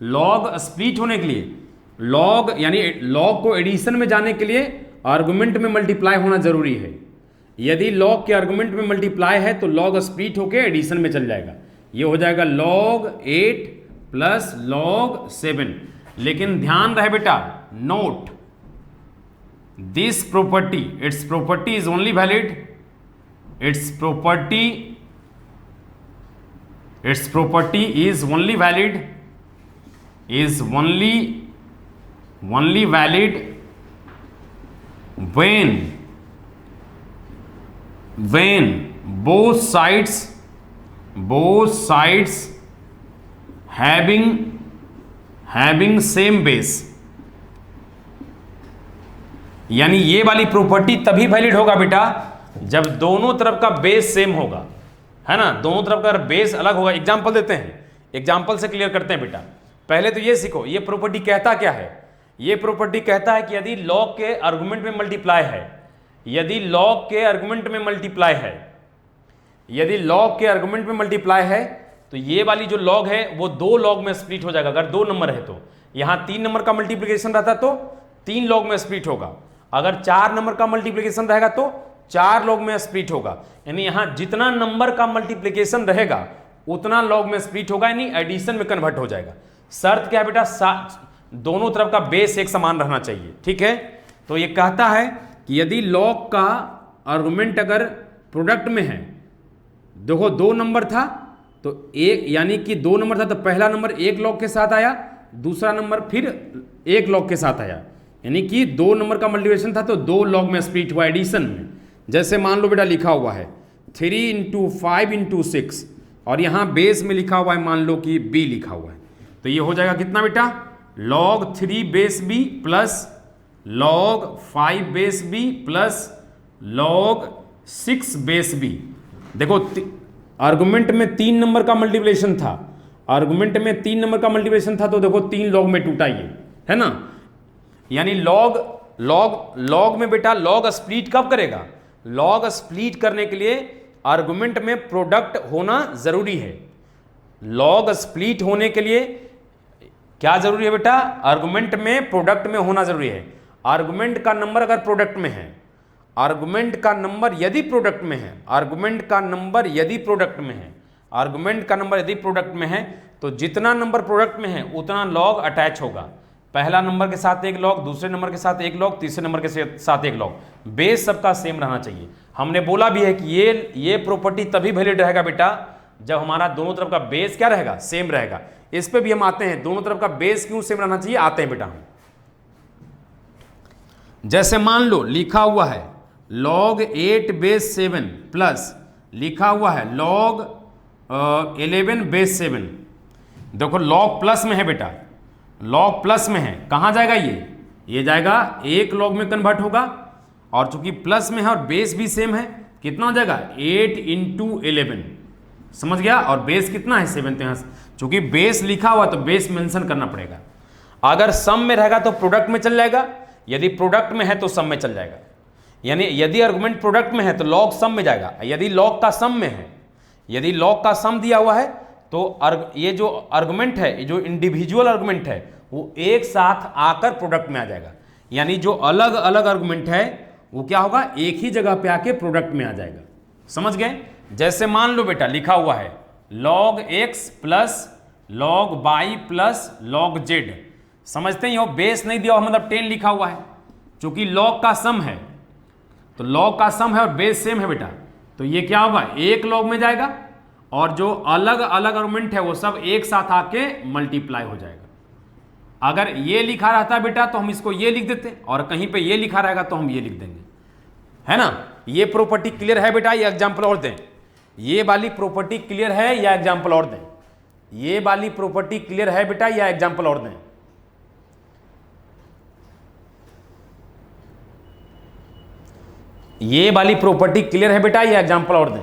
लॉग स्प्लिट होने के लिए लॉग यानी लॉग को एडिशन में जाने के लिए आर्गुमेंट में मल्टीप्लाई होना जरूरी है। यदि लॉग के आर्गुमेंट में मल्टीप्लाई है तो लॉग स्प्लिट होके एडिशन में चल जाएगा, ये हो जाएगा log 8 प्लस log 7। लेकिन ध्यान रहे बेटा, note this property, it's property is only valid, it's property is only valid, is only valid when both sides having same base। यानी ये वाली प्रॉपर्टी तभी वैलिड होगा बेटा जब दोनों तरफ का बेस सेम होगा, है ना, दोनों तरफ का बेस अलग होगा। एग्जांपल देते हैं, एग्जांपल से क्लियर करते हैं बेटा। पहले तो ये सीखो, ये प्रॉपर्टी कहता क्या है। ये प्रॉपर्टी कहता है कि यदि लॉग के आर्गुमेंट में मल्टीप्लाई है, यदि लॉग के आर्गुमेंट में मल्टीप्लाई है, यदि लॉग के आर्गुमेंट में मल्टीप्लाई है तो ये वाली जो लॉग है वो 2 लॉग में स्प्लिट हो जाएगा। अगर 2 नंबर है तो यहां 3 नंबर का मल्टीप्लिकेशन रहता तो 3 लॉग में स्प्लिट होगा, अगर 4 नंबर का मल्टीप्लिकेशन रहेगा तो 4 लॉग में स्प्लिट होगा। यानी यहां जितना नंबर का मल्टीप्लिकेशन रहेगा उतना लॉग में स्प्लिट होगा, यानी एडिशन में कन्वर्ट हो जाएगा। शर्त क्या है बेटा, दोनों तरफ का बेस एक समान रहना चाहिए, ठीक है। तो ये कहता है कि यदि लॉग का आर्गुमेंट अगर प्रोडक्ट में है, देखो 2 नंबर था तो एक, यानी कि 2 नंबर था तो पहला नंबर एक लॉग के साथ आया, दूसरा नंबर फिर एक लॉग के साथ आया, यानी कि 2 नंबर का मल्टीप्लिकेशन था तो 2 लॉग में स्प्लिट हुआ एडिशन में। जैसे मान लो बेटा लिखा हुआ है 3 × 5 × 6 और यहाँ बेस में लिखा हुआ है मान लो कि b लिखा हुआ है, तो ये हो जाएगा कितना बेटा, log 3 base b plus log 5 base b plus log 6 base b। देखो आर्गुमेंट में 3 नंबर का मल्टीप्लिकेशन था, आर्गुमेंट में 3 नंबर का मल्टीप्लिकेशन था तो देखो 3 लॉग में टूटा ये, है ना। यानी लॉग में बेटा लॉग स्प्लिट कब करेगा, लॉग स्प्लिट करने के लिए आर्गुमेंट में प्रोडक्ट होना जरूरी है। लॉग स्प्लिट होने के लिए क्या जरूरी है बेटा, आर्गुमेंट में प्रोडक्ट में होना जरूरी है। आर्गुमेंट का नंबर अगर प्रोडक्ट में है, आर्गुमेंट का नंबर यदि प्रोडक्ट में है, आर्गुमेंट का नंबर यदि प्रोडक्ट में है, आर्गुमेंट का नंबर यदि प्रोडक्ट में है तो जितना नंबर प्रोडक्ट में है उतना लॉग अटैच होगा। पहला नंबर के साथ एक लॉग, दूसरे नंबर के साथ एक लॉग, तीसरे नंबर के साथ एक लॉग, बेस सबका सेम रहना चाहिए। हमने बोला भी है कि ये प्रॉपर्टी तभी वैलिड रहेगा बेटा जब हमारा दोनों तरफ का बेस क्या रहेगा, सेम रहेगा। इस पे भी हम आते हैं, दोनों तरफ का बेस क्यों सेम रहना चाहिए, आते हैं बेटा हम। जैसे मान लो लिखा हुआ है log 8 बेस 7 प्लस लिखा हुआ है log 11 बेस 7। देखो log प्लस में है बेटा, log प्लस में है, कहाँ जाएगा ये जाएगा एक log में कन्वर्ट होगा, और चूंकि प्लस में है और बेस भी सेम है, कितना हो जाएगा 8 × 11, समझ गया। और बेस कितना है 7, तो यहाँ चूंकि बेस लिखा हुआ तो बेस मेंशन करना पड़ेगा। अगर सम में रहेगा तो प्रोडक्ट में चल जाएगा, यदि प्रोडक्ट में है तो सम में चल जाएगा। यानी यदि आर्गुमेंट प्रोडक्ट में है तो लॉग सम में जाएगा, यदि लॉग का सम में है, यदि लॉग का सम दिया हुआ है तो ये जो आर्गुमेंट है, ये जो इंडिविजुअल आर्गुमेंट है वो एक साथ आकर प्रोडक्ट में आ जाएगा। यानी जो अलग अलग आर्गुमेंट है वो क्या होगा, एक ही जगह पे आके प्रोडक्ट में आ जाएगा, समझ गए। जैसे मान लो बेटा लिखा हुआ है log x plus log y plus log z, समझते ही हो, बेस नहीं दिया हुआ मतलब 10 लिखा हुआ है, चूंकि log का सम है तो log का सम है और बेस सेम है बेटा, तो ये क्या होगा एक log में जाएगा और जो अलग अलग आर्गुमेंट है वो सब एक साथ आके मल्टीप्लाई हो जाएगा। अगर ये लिखा रहता बेटा तो हम इसको ये लिख देते, और कहीं पे ये लिखा रहेगा तो हम ये लिख देंगे, है ना। ये प्रॉपर्टी क्लियर है बेटा, ये एग्जांपल और दें। ये वाली प्रॉपर्टी क्लियर है या एग्जांपल और दें, ये वाली प्रॉपर्टी क्लियर है बेटा या एग्जांपल और दें। ये वाली प्रॉपर्टी क्लियर है बेटा या एग्जांपल और दें।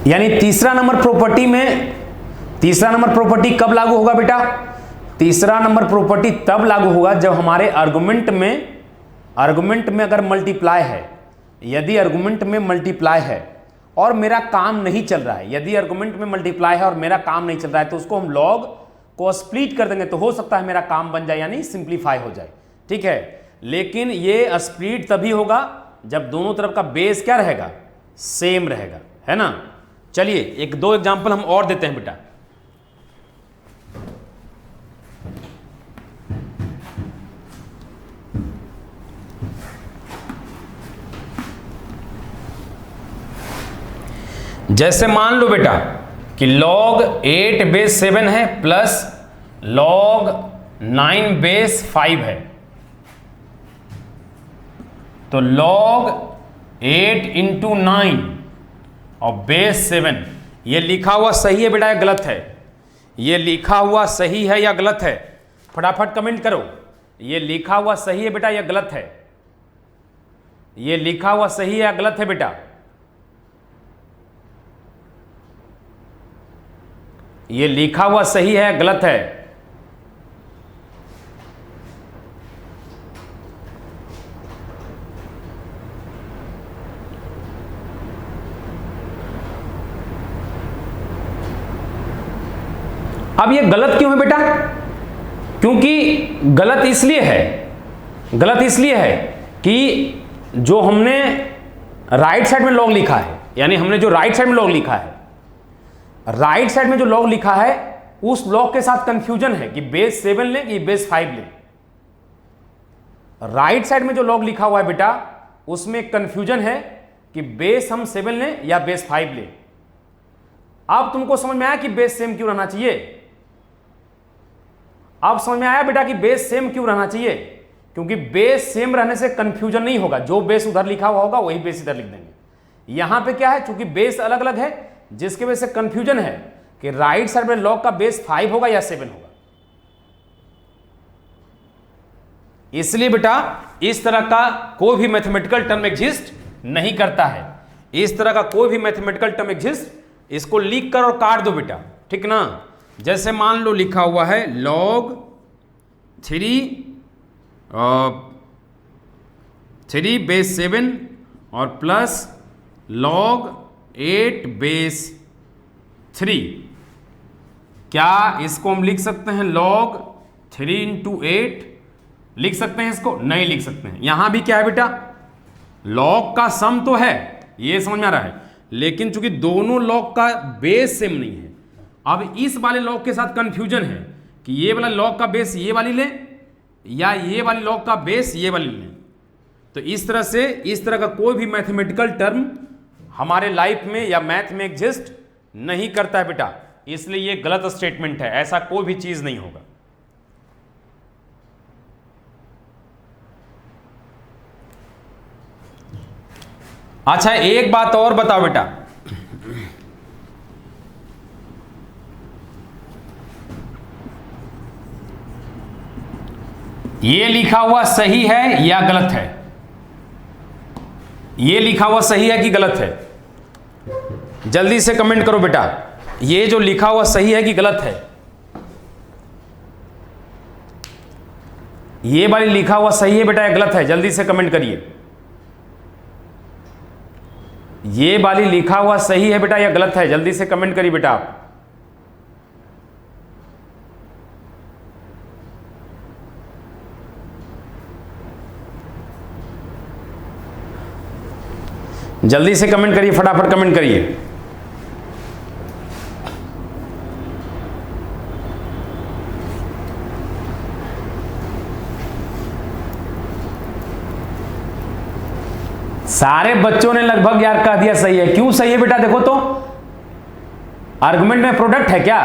यानी तीसरा नंबर प्रॉपर्टी कब लागू होगा बेटा, तीसरा नंबर प्रॉपर्टी तब लागू होगा जब हमारे आर्गुमेंट में अगर मल्टीप्लाई है, यदि आर्गुमेंट में मल्टीप्लाई है और मेरा काम नहीं चल रहा है, यदि आर्गुमेंट में मल्टीप्लाई है और मेरा काम नहीं चल रहा है तो उसको हम लॉग को स्प्लिट कर देंगे, तो हो सकता है मेरा काम बन जाए, यानी सिंप्लीफाई हो जाए, ठीक है। लेकिन ये स्प्लिट तभी होगा जब दोनों तरफ का बेस क्या रहेगा, सेम रहेगा, है ना। चलिए एक दो एग्जाम्पल हम और देते हैं बेटा। जैसे मान लो बेटा कि log 8 बेस 7 है प्लस log 9 बेस 5 है, तो log 8 × 9 और बेस 7, ये लिखा हुआ सही है बेटा या गलत है, ये लिखा हुआ सही है या गलत है, फटाफट कमेंट करो। ये लिखा हुआ सही है बेटा या गलत है, ये लिखा हुआ सही है या गलत है बेटा, ये लिखा हुआ सही है या गलत है। अब ये गलत क्यों है बेटा? क्योंकि गलत इसलिए है कि जो हमने राइट साइड में लॉग लिखा है, यानी हमने जो राइट साइड में लॉग लिखा है, राइट साइड में जो लॉग लिखा है उस लॉग के साथ कंफ्यूजन है कि बेस 7 लें कि बेस 5 लें। राइट साइड में जो लॉग लिखा हुआ है बेटा उसमें कंफ्यूजन है कि बेस हम 7 लें या बेस 5 लें। अब तुमको समझ में आया कि बेस सेम क्यों रहना चाहिए? अब समझ में आया बेटा कि बेस सेम क्यों रहना चाहिए? क्योंकि बेस सेम रहने से कंफ्यूजन नहीं होगा, जो बेस उधर लिखा हुआ होगा वही बेस इधर लिख देंगे। यहां पे क्या है, चूंकि बेस अलग अलग है जिसकी वजह से कंफ्यूजन है कि राइट साइड में लॉग का बेस 5 होगा या 7 होगा। इसलिए बेटा इस तरह का कोई भी मैथमेटिकल टर्म एग्जिस्ट नहीं करता है। इस तरह का कोई भी मैथमेटिकल टर्म एग्जिस्ट, इसको लिख कर और काट दो बेटा, ठीक ना। जैसे मान लो लिखा हुआ है log 3 बेस 7 और प्लस log 8 बेस 3। क्या इसको हम लिख सकते हैं log 3 इंटू 8? लिख सकते हैं इसको? नहीं लिख सकते हैं। यहां भी क्या है बेटा, log का सम तो है, ये समझ में आ रहा है, लेकिन चूंकि दोनों log का बेस सेम नहीं है। अब इस वाले log के साथ कंफ्यूजन है कि ये वाला log का बेस ये वाली लें या ये वाली log का बेस ये वाली लें। तो इस तरह से इस तरह का कोई भी मैथमेटिकल टर्म हमारे लाइफ में या मैथ में एग्जिस्ट नहीं करता है बेटा, इसलिए ये गलत स्टेटमेंट है। ऐसा कोई भी चीज नहीं होगा। अच्छा एक बात और बताओ बेटा, ये लिखा हुआ सही है या गलत है? ये लिखा हुआ सही है कि गलत है? जल्दी से कमेंट करो बेटा, ये जो लिखा हुआ सही है कि गलत है? ये वाली लिखा हुआ सही है बेटा या गलत है? जल्दी से कमेंट करिए। ये वाली लिखा हुआ सही है बेटा या गलत है? जल्दी से कमेंट करिए बेटा आप। जल्दी से कमेंट करिए, फटाफट कमेंट करिए। सारे बच्चों ने लगभग यार कह दिया सही है। क्यों सही है बेटा? देखो तो आर्गुमेंट में प्रोडक्ट है क्या?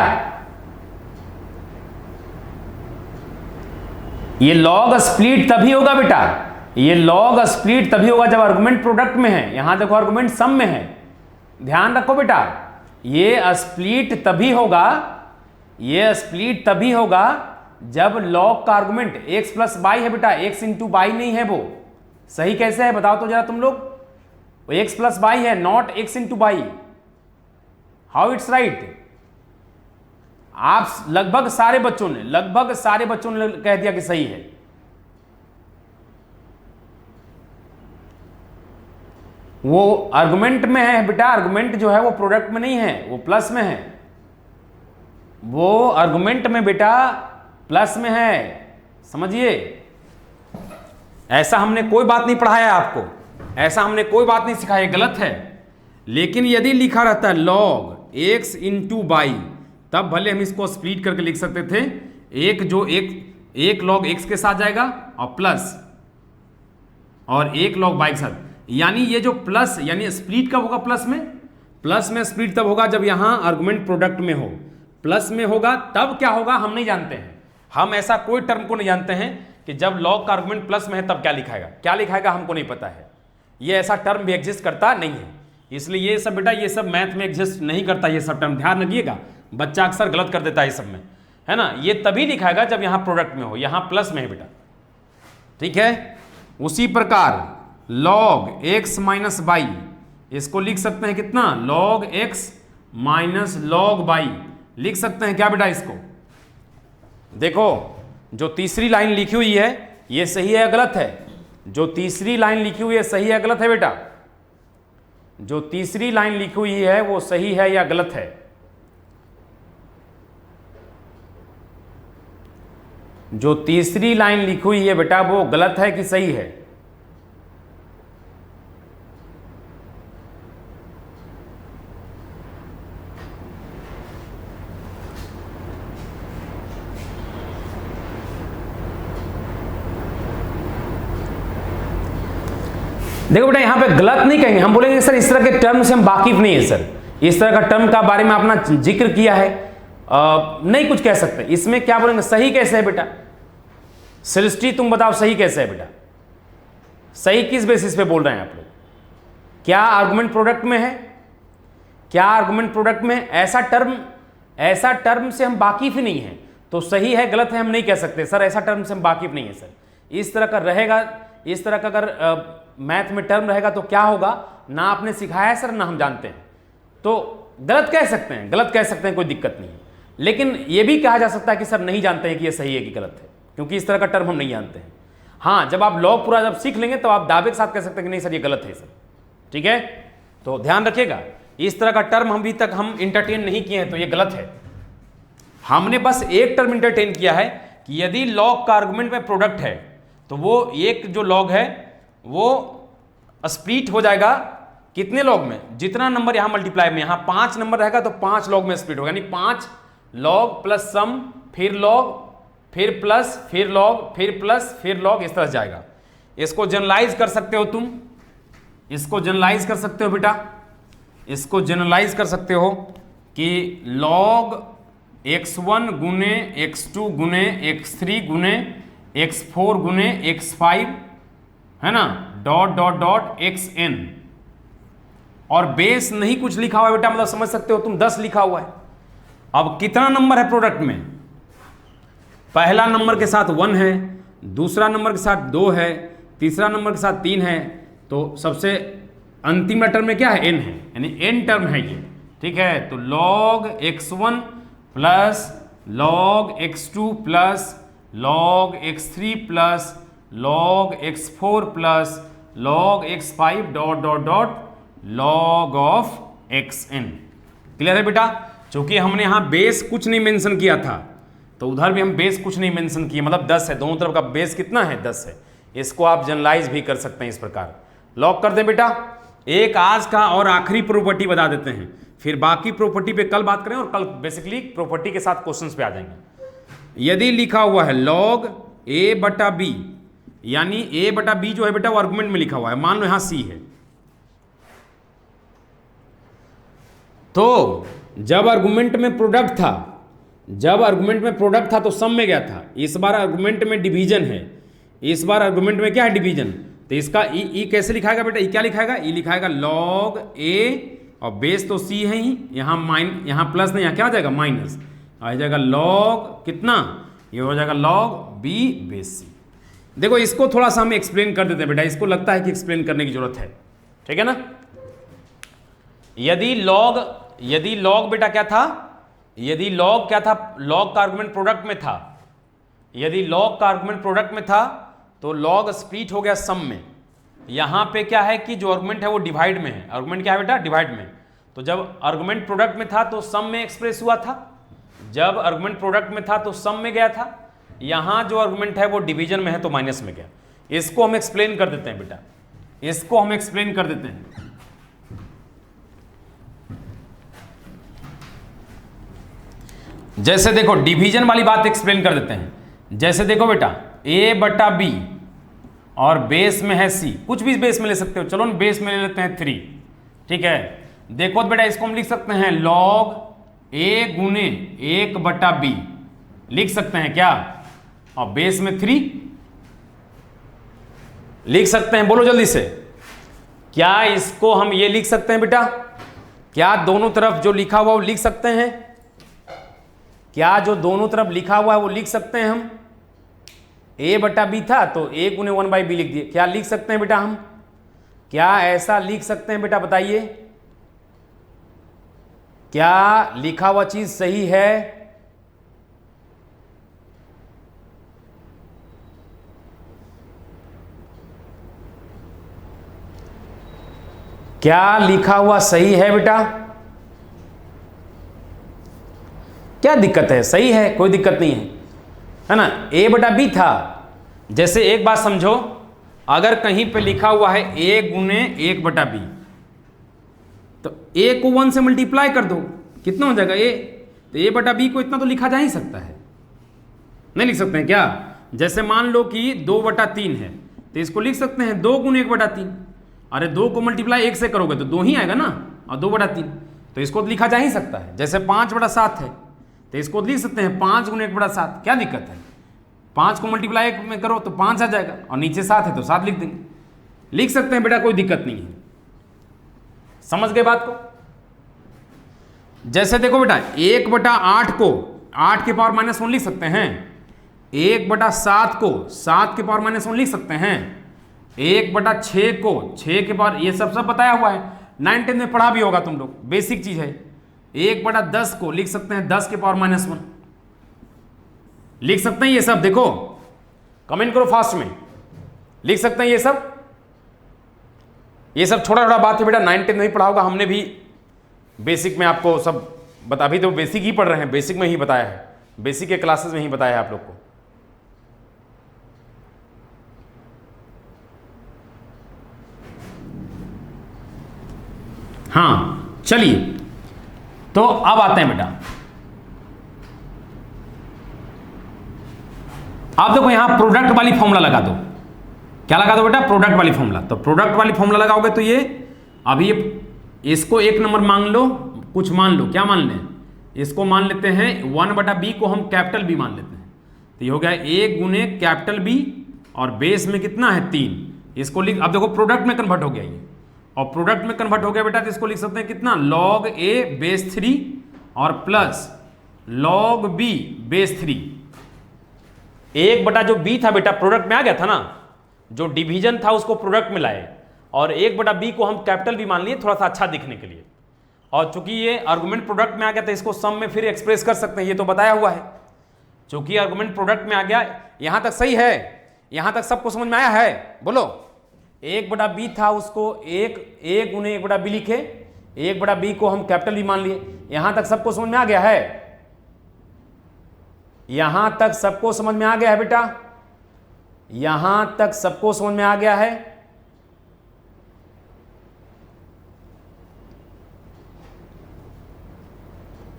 ये लॉग स्प्लिट तभी होगा बेटा, ये लॉग स्प्लिट तभी होगा जब आर्गुमेंट प्रोडक्ट में है। यहां देखो आर्गुमेंट सम में है, ध्यान रखो बेटा। ये स्प्लिट तभी होगा, ये स्प्लिट तभी होगा जब लॉग का आर्गुमेंट x प्लस बाई है बेटा, x इंटू बाई नहीं है। वो सही कैसे है बताओ तो जरा तुम लोग। वो x प्लस बाई है, not x into by. How it's right? आप लगभग सारे बच्चों ने कह दिया कि सही है। वो आर्गुमेंट में है बेटा, आर्गुमेंट जो है वो प्रोडक्ट में नहीं है, वो प्लस में है। वो आर्गुमेंट में बेटा प्लस में है, समझिए। ऐसा हमने कोई बात नहीं पढ़ाया आपको, ऐसा हमने कोई बात नहीं सिखाया, गलत है। लेकिन यदि लिखा रहता है log x इंटू बाई, तब भले हम इसको स्प्लिट करके लिख सकते थे। एक log x के साथ जाएगा और प्लस, और एक log बाई के साथ। यानी ये जो प्लस, यानी स्प्लिट कब होगा? प्लस में स्प्लिट तब होगा जब यहां आर्गुमेंट प्रोडक्ट में हो। प्लस में होगा तब क्या होगा हम नहीं जानते हैं। हम ऐसा कोई टर्म को नहीं जानते हैं कि जब लॉग का आर्गुमेंट प्लस में है तब क्या लिखाएगा हमको नहीं पता है। ये ऐसा टर्म भी एग्जिस्ट करता नहीं है। इसलिए ये सब बेटा, ये सब मैथ में एग्जिस्ट नहीं करता ये सब टर्म, ध्यान रखिएगा। बच्चा अक्सर गलत कर देता है इस सब में, है ना। ये तभी लिखाएगा जब यहां प्रोडक्ट में हो, यहां प्लस में है बेटा, ठीक है। उसी प्रकार log x माइनस बाई, इसको लिख सकते हैं कितना? log x minus log by लिख सकते हैं क्या बेटा इसको? देखो जो तीसरी लाइन लिखी हुई है ये सही है या गलत है? जो तीसरी लाइन लिखी हुई है सही है या गलत है बेटा? जो तीसरी लाइन लिखी हुई है वो सही है या गलत है? जो तीसरी लाइन लिखी हुई है बेटा वो गलत है कि सही है? देखो बेटा यहां पे गलत नहीं कहेंगे, हम बोलेंगे सर इस तरह के टर्म से हम वाकिफ नहीं है सर, इस तरह का टर्म का बारे में अपना जिक्र किया है, नहीं कुछ कह सकते। इसमें क्या बोलेंगे, सही कैसे है बेटा? सृष्टि तुम बताओ सही कैसे है बेटा? सही किस बेसिस पे बोल रहे हैं आप लोग? क्या आर्गुमेंट प्रोडक्ट में है? क्या आर्गुमेंट प्रोडक्ट में? ऐसा टर्म से हम वाकिफ ही नहीं है तो सही है गलत है हम नहीं कह सकते सर, ऐसा टर्म से हम वाकिफ नहीं है सर। इस तरह का रहेगा, इस तरह का अगर मैथ में टर्म रहेगा तो क्या होगा, ना आपने सिखाया है सर ना हम जानते हैं, तो गलत कह सकते हैं, गलत कह सकते हैं, कोई दिक्कत नहीं है। लेकिन यह भी कहा जा सकता है कि सर नहीं जानते हैं कि यह सही है कि गलत है, क्योंकि इस तरह का टर्म हम नहीं जानते हैं। हाँ, जब आप लॉग पूरा जब सीख लेंगे तो आप दावे के साथ कह सकते हैं कि नहीं सर ये गलत है सर, ठीक है? तो ध्यान रखिएगा, इस तरह का टर्म अभी तक हम इंटरटेन नहीं किए हैं तो ये गलत है। हमने बस एक टर्म इंटरटेन किया है कि यदि लॉग का आर्गुमेंट में प्रोडक्ट है तो वो एक जो लॉग है वो स्प्लिट हो जाएगा कितने लॉग में? जितना नंबर यहां मल्टीप्लाई में, यहां 5 नंबर रहेगा तो 5 लॉग में स्प्लिट होगा, यानी 5 लॉग प्लस सम, फिर लॉग, फिर प्लस, फिर लॉग, फिर प्लस, फिर लॉग, इस तरह से जाएगा। इसको जनरलाइज कर सकते हो तुम, इसको जनरलाइज कर सकते हो बेटा, इसको जनरलाइज कर सकते हो कि log x1 गुने x2 गुने x3 गुने x4 गुने x5 है ना, डॉट डॉट डॉट xn, और बेस नहीं कुछ लिखा हुआ है बेटा, मतलब समझ सकते हो तुम 10 लिखा हुआ है। अब कितना नंबर है प्रोडक्ट में? पहला नंबर के साथ 1 है, दूसरा नंबर के साथ 2 है, तीसरा नंबर के साथ 3 है, तो सबसे अंतिम टर्म में क्या है? n है, यानी n टर्म है ये, ठीक है? तो log x1 plus log x2 plus log x3 plus log x4 plus log x5 dot dot dot log of xn। Clear है बेटा? चूंकि हमने यहां बेस कुछ नहीं मेंशन किया था तो उधर भी हम बेस कुछ नहीं मेंशन किए, मतलब 10 है, दोनों तरफ का बेस कितना है? 10 है। इसको आप जनरलाइज भी कर सकते हैं इस प्रकार। लॉक कर दें बेटा। एक आज का और आखिरी प्रॉपर्टी बता देते हैं, फिर बाकी प्रॉपर्टी पे कल बात करें, और कल बेसिकली प्रॉपर्टी के साथ क्वेश्चंस पे आ जाएंगे। यदि लिखा हुआ है log a बटा b, यानी a बटा b जो है बेटा वो आर्गुमेंट में लिखा हुआ है, मान लो यहां c है, तो जब आर्गुमेंट में प्रोडक्ट था, जब आर्गुमेंट में प्रोडक्ट था तो सम में गया था। इस बार आर्गुमेंट में डिवीजन है, इस बार आर्गुमेंट में क्या है? डिवीजन। तो इसका ई कैसे लिखाएगा बेटा? ई क्या लिखाएगा? ई लिखाएगा log a, और बेस तो c है ही, यहाँ प्लस नहीं, यहाँ क्या हो जाएगा? माइनस आ जाएगा log कितना? ये हो जाएगा log b बेस c। देखो इसको थोड़ा सा हम एक्सप्लेन कर देते हैं बेटा, इसको लगता है कि एक्सप्लेन करने की जरूरत है, ठीक है ना? यदि log बेटा क्या था? यदि log क्या था? log का आर्गुमेंट प्रोडक्ट में था। यदि log का आर्गुमेंट प्रोडक्ट में था तो log स्प्लिट हो गया सम में। यहां पे क्या है कि जो आर्गुमेंट है वो डिवाइड में है। आर्गुमेंट क्या है बेटा? डिवाइड में। तो जब आर्गुमेंट प्रोडक्ट में था तो सम में एक्सप्रेस हुआ था, जब आर्गुमेंट प्रोडक्ट में था तो सम में गया था। यहां जो आर्गुमेंट है वो डिवीजन में है तो माइनस में गया। इसको हम एक्सप्लेन कर देते हैं बेटा, इसको हम एक्सप्लेन कर देते हैं। जैसे देखो डिवीजन वाली बात एक्सप्लेन कर देते हैं। जैसे देखो बेटा a बटा b और बेस में है c, कुछ भी बेस में ले सकते हो, चलो ना बेस में ले लेते हैं 3, ठीक है? देखो बेटा इसको हम लिख सकते हैं log a गुने 1 बटा b, लिख सकते हैं क्या? और बेस में 3 लिख सकते हैं, बोलो जल्दी से। क्या इसको हम ये लिख सकते हैं बेटा? क्या दोनों तरफ जो लिखा हुआ वो लिख सकते हैं? क्या जो दोनों तरफ लिखा हुआ है वो लिख सकते हैं हम? a बटा b था तो a गुने 1/b लिख दिए। क्या लिख सकते हैं बेटा हम? क्या ऐसा लिख सकते हैं बेटा? बताइए, क्या लिखा हुआ चीज सही है? क्या लिखा हुआ सही है बेटा? क्या दिक्कत है? सही है, कोई दिक्कत नहीं है। है ना, a बटा b था। जैसे एक बात समझो, अगर कहीं पे लिखा हुआ है a गुने 1 बटा b, तो a को 1 से मल्टीप्लाई कर दो, कितना हो जाएगा a, तो a बटा b को इतना तो लिखा जा ही सकता है, नहीं लिख सकते हैं क्या? जैसे मान लो कि 2 बटा 3 है, तो इसको लिख सकते हैं 2 गुने 1 बटा 3। अरे 2 को मल्टीप्लाई 1 से करोगे तो 2 ही आएगा ना, और 2 बटा 3, तो इसको लिखा जा ही सकता है। जैसे 5 बटा 7 है, तो इसको लिख सकते हैं 5 गुने 1 बटा 7, क्या दिक्कत है? 5 को मल्टीप्लाई 1 में करो तो 5 आ जाएगा, और नीचे 7 है तो 7 लिख देंगे, लिख सकते हैं बेटा, कोई दिक्कत नहीं है। समझ गए बात को? जैसे देखो बेटा 1 बटा 8 को 8 के पावर माइनस 1 लिख सकते हैं, 1 बटा 7 को 7 के पावर माइनस 1 लिख सकते हैं, 1 बटा 6 को 6 के पावर, ये सब बताया हुआ है, 9th में पढ़ा भी होगा तुम लोग, बेसिक चीज है। 1 बटा 10 को लिख सकते हैं 10 के पावर माइनस 1, लिख सकते हैं ये सब। देखो कमेंट करो फास्ट में, लिख सकते हैं ये सब। ये सब छोटा छोटा बात है बेटा, 9th में ही पढ़ा होगा, हमने भी बेसिक में आपको सब बता, अभी तो बेसिक ही पढ़ रहे हैं, बेसिक में ही बताया है, बेसिक के क्लासेस में ही बताया है आप लोग को। हाँ चलिए, तो अब आते हैं बेटा, आप देखो यहां प्रोडक्ट वाली फॉर्मूला लगा दो। क्या लगा दो बेटा? प्रोडक्ट वाली फॉर्मूला। तो प्रोडक्ट वाली फॉर्मूला लगाओगे तो ये, अभी ये इसको 1 नंबर मान लो, कुछ मान लो, क्या मान लें? इसको मान लेते हैं 1 बटा बी को हम कैपिटल बी मान लेते हैं, तो ये हो गया 1 गुने कैपिटल बी, और बेस में कितना है 3, इसको लिख, अब देखो प्रोडक्ट में कन्वर्ट हो गया ये, और प्रोडक्ट में कन्वर्ट हो गया बेटा, तो इसको लिख सकते हैं कितना, log a बेस 3 और प्लस log b बेस 3। 1 बटा जो b था बेटा प्रोडक्ट में आ गया था ना, जो डिवीजन था उसको प्रोडक्ट में लाए, और 1 बटा b को हम कैपिटल बी मान लिए थोड़ा सा अच्छा दिखने के लिए, और चूंकि ये आर्गुमेंट प्रोडक्ट में आ गया तो इसको सम में फिर एक्सप्रेस कर सकते हैं, ये तो बताया हुआ है। चूंकि आर्गुमेंट प्रोडक्ट में आ गया, यहां तक सही है, यहां तक सबको समझ में आया है? बोलो। 1 बटा बी था, उसको 1 गुने 1 बटा बी लिखे, 1 बटा बी को हम कैपिटल बी मान लिए, यहां तक सबको समझ में आ गया है? यहां तक सबको समझ में आ गया है बेटा? यहां तक सबको समझ में आ गया है?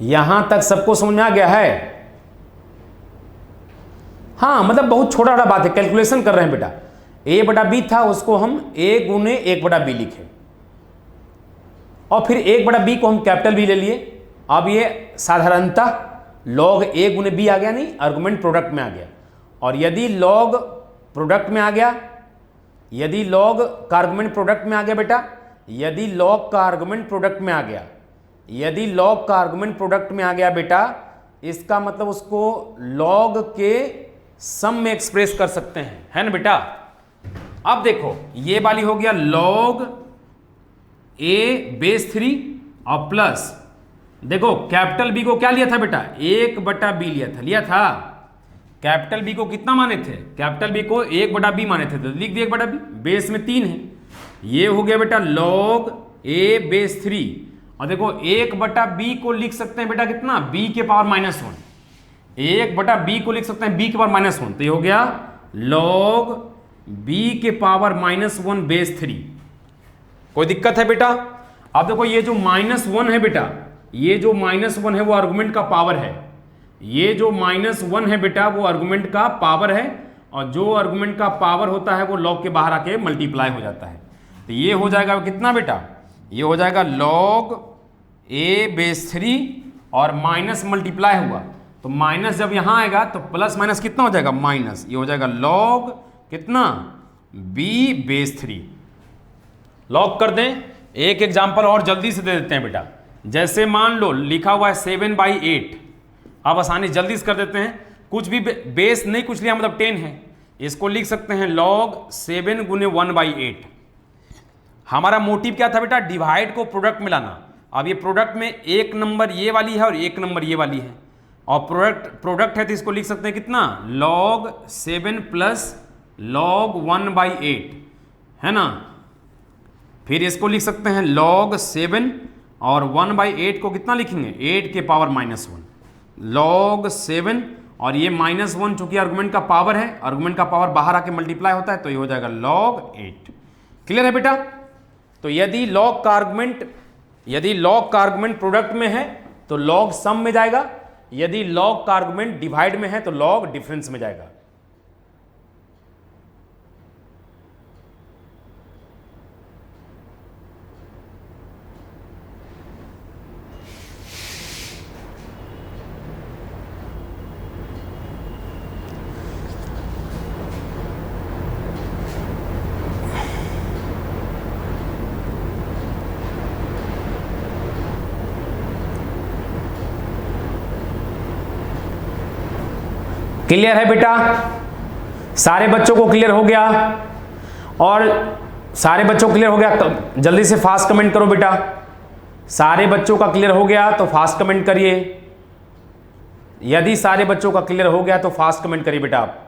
यहां तक सबको समझ में आ गया है? हाँ, मतलब बहुत छोटा छोटा बात है, कैलकुलेशन कर रहे हैं बेटा। a बटा बी था, उसको हम a गुने 1 बटा बी लिखे, और फिर 1 बटा बी को हम कैपिटल बी ले लिए। अब ये साधारणतः log a गुने बी आ गया, नहीं, आर्गुमेंट प्रोडक्ट में आ गया। और यदि log प्रोडक्ट में आ गया, यदि log का आर्गुमेंट प्रोडक्ट में आ गया बेटा, यदि log का आर्गुमेंट प्रोडक्ट में आ गया, यदि log का आर्गुमेंट प्रोडक्ट में आ गया बेटा, इसका मतलब उसको log के सम में एक्सप्रेस कर सकते हैं, है ना बेटा? अब देखो ये वाली हो गया log a बेस 3 और प्लस, देखो कैपिटल बी को क्या लिया था बेटा? 1 बटा बी लिया था। कैपिटल बी को कितना माने थे? कैपिटल बी को 1 बटा बी माने थे, तो लिख दिया 1 बटा बी, बेस में 3 है, ये हो गया बेटा log a बेस 3। और देखो 1 बटा बी को लिख सकते हैं बेटा कितना? b के पावर माइनस 1। 1 बटा बी को लिख सकते हैं b के पावर माइनस 1, तो ये हो गया log b के पावर माइनस 1 बेस 3। कोई दिक्कत है बेटा? अब देखो ये जो माइनस 1 है बेटा, ये जो माइनस 1 है वो आर्गुमेंट का पावर है, ये जो माइनस 1 है बेटा वो आर्गुमेंट का पावर है, और जो आर्गुमेंट का पावर होता है वो log के बाहर आके मल्टीप्लाई हो जाता है। तो ये हो जाएगा कितना बेटा? ये हो जाएगा log a बेस 3 और माइनस मल्टीप्लाई हुआ, तो माइनस जब यहां आएगा तो प्लस माइनस कितना हो जाएगा? माइनस। ये हो जाएगा log कितना? b base 3। लॉग कर दें। एक एग्जाम्पल और जल्दी से दे देते हैं बेटा, जैसे मान लो लिखा हुआ है 7/8, अब आसानी जल्दी से कर देते हैं, कुछ भी बेस नहीं कुछ लिया मतलब 10 है, इसको लिख सकते हैं log 7 गुने 1/8। हमारा मोटिव क्या था बेटा? डिवाइड को प्रोडक्ट में लाना। अब ये प्रोडक्ट में 1 नंबर ये वाली है और 1 नंबर ये वाली है, और प्रोडक्ट है तो इसको लिख सकते हैं कितना? log 7 प्लस log 1/8, है ना? फिर इसको लिख सकते हैं log 7 और 1/8 को कितना लिखेंगे? 8 के पावर माइनस 1। log 7 और ये -1 चूंकि आर्गुमेंट का पावर है, आर्गुमेंट का पावर बाहर आके मल्टीप्लाई होता है तो ये हो जाएगा log 8। क्लियर है बेटा? तो यदि log का आर्गुमेंट प्रोडक्ट में है तो log सम में जाएगा, यदि log का आर्गुमेंट डिवाइड में है तो log डिफरेंस में जाएगा। क्लियर है बेटा? सारे बच्चों को क्लियर हो गया? और सारे बच्चों को क्लियर हो गया? जल्दी से फास्ट कमेंट करो बेटा। सारे बच्चों का क्लियर हो गया तो फास्ट कमेंट करिए। यदि सारे बच्चों का क्लियर हो गया तो फास्ट कमेंट करिए बेटा आप।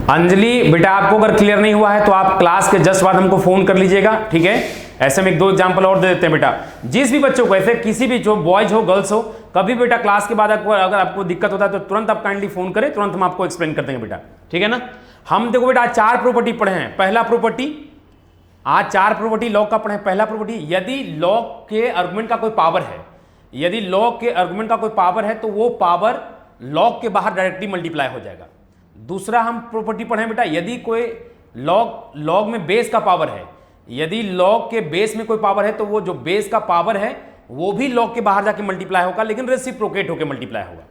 अंजलि बेटा आपको अगर क्लियर नहीं हुआ है तो आप क्लास के जस्ट बाद हमको फोन कर लीजिएगा, ठीक है? ऐसे में 1-2 एग्जांपल और दे देते हैं बेटा। जिस भी बच्चों को, ऐसे किसी भी, जो बॉयज हो गर्ल्स हो, कभी बेटा क्लास के बाद अगर आपको दिक्कत होता है तो तुरंत आप काइंडली फोन करें, तुरंत हम आपको एक्सप्लेन कर देंगे बेटा, ठीक है ना? हम देखो बेटा आज 4 प्रॉपर्टी पढ़े हैं। पहला प्रॉपर्टी, आज 4 प्रॉपर्टी लॉग का पढ़े। पहला प्रॉपर्टी, यदि लॉग के आर्गुमेंट का कोई पावर है, यदि लॉग के आर्गुमेंट का कोई पावर है तो वो पावर लॉग के बाहर डायरेक्टली मल्टीप्लाई हो जाएगा। दूसरा हम प्रॉपर्टी पढ़े बेटा, यदि कोई लॉग में बेस का पावर है, यदि लॉग के बेस में कोई पावर है तो वो जो बेस का पावर है वो भी लॉग के बाहर जाके मल्टीप्लाई होगा, लेकिन रेसिप्रोकेट होकर मल्टीप्लाई होगा।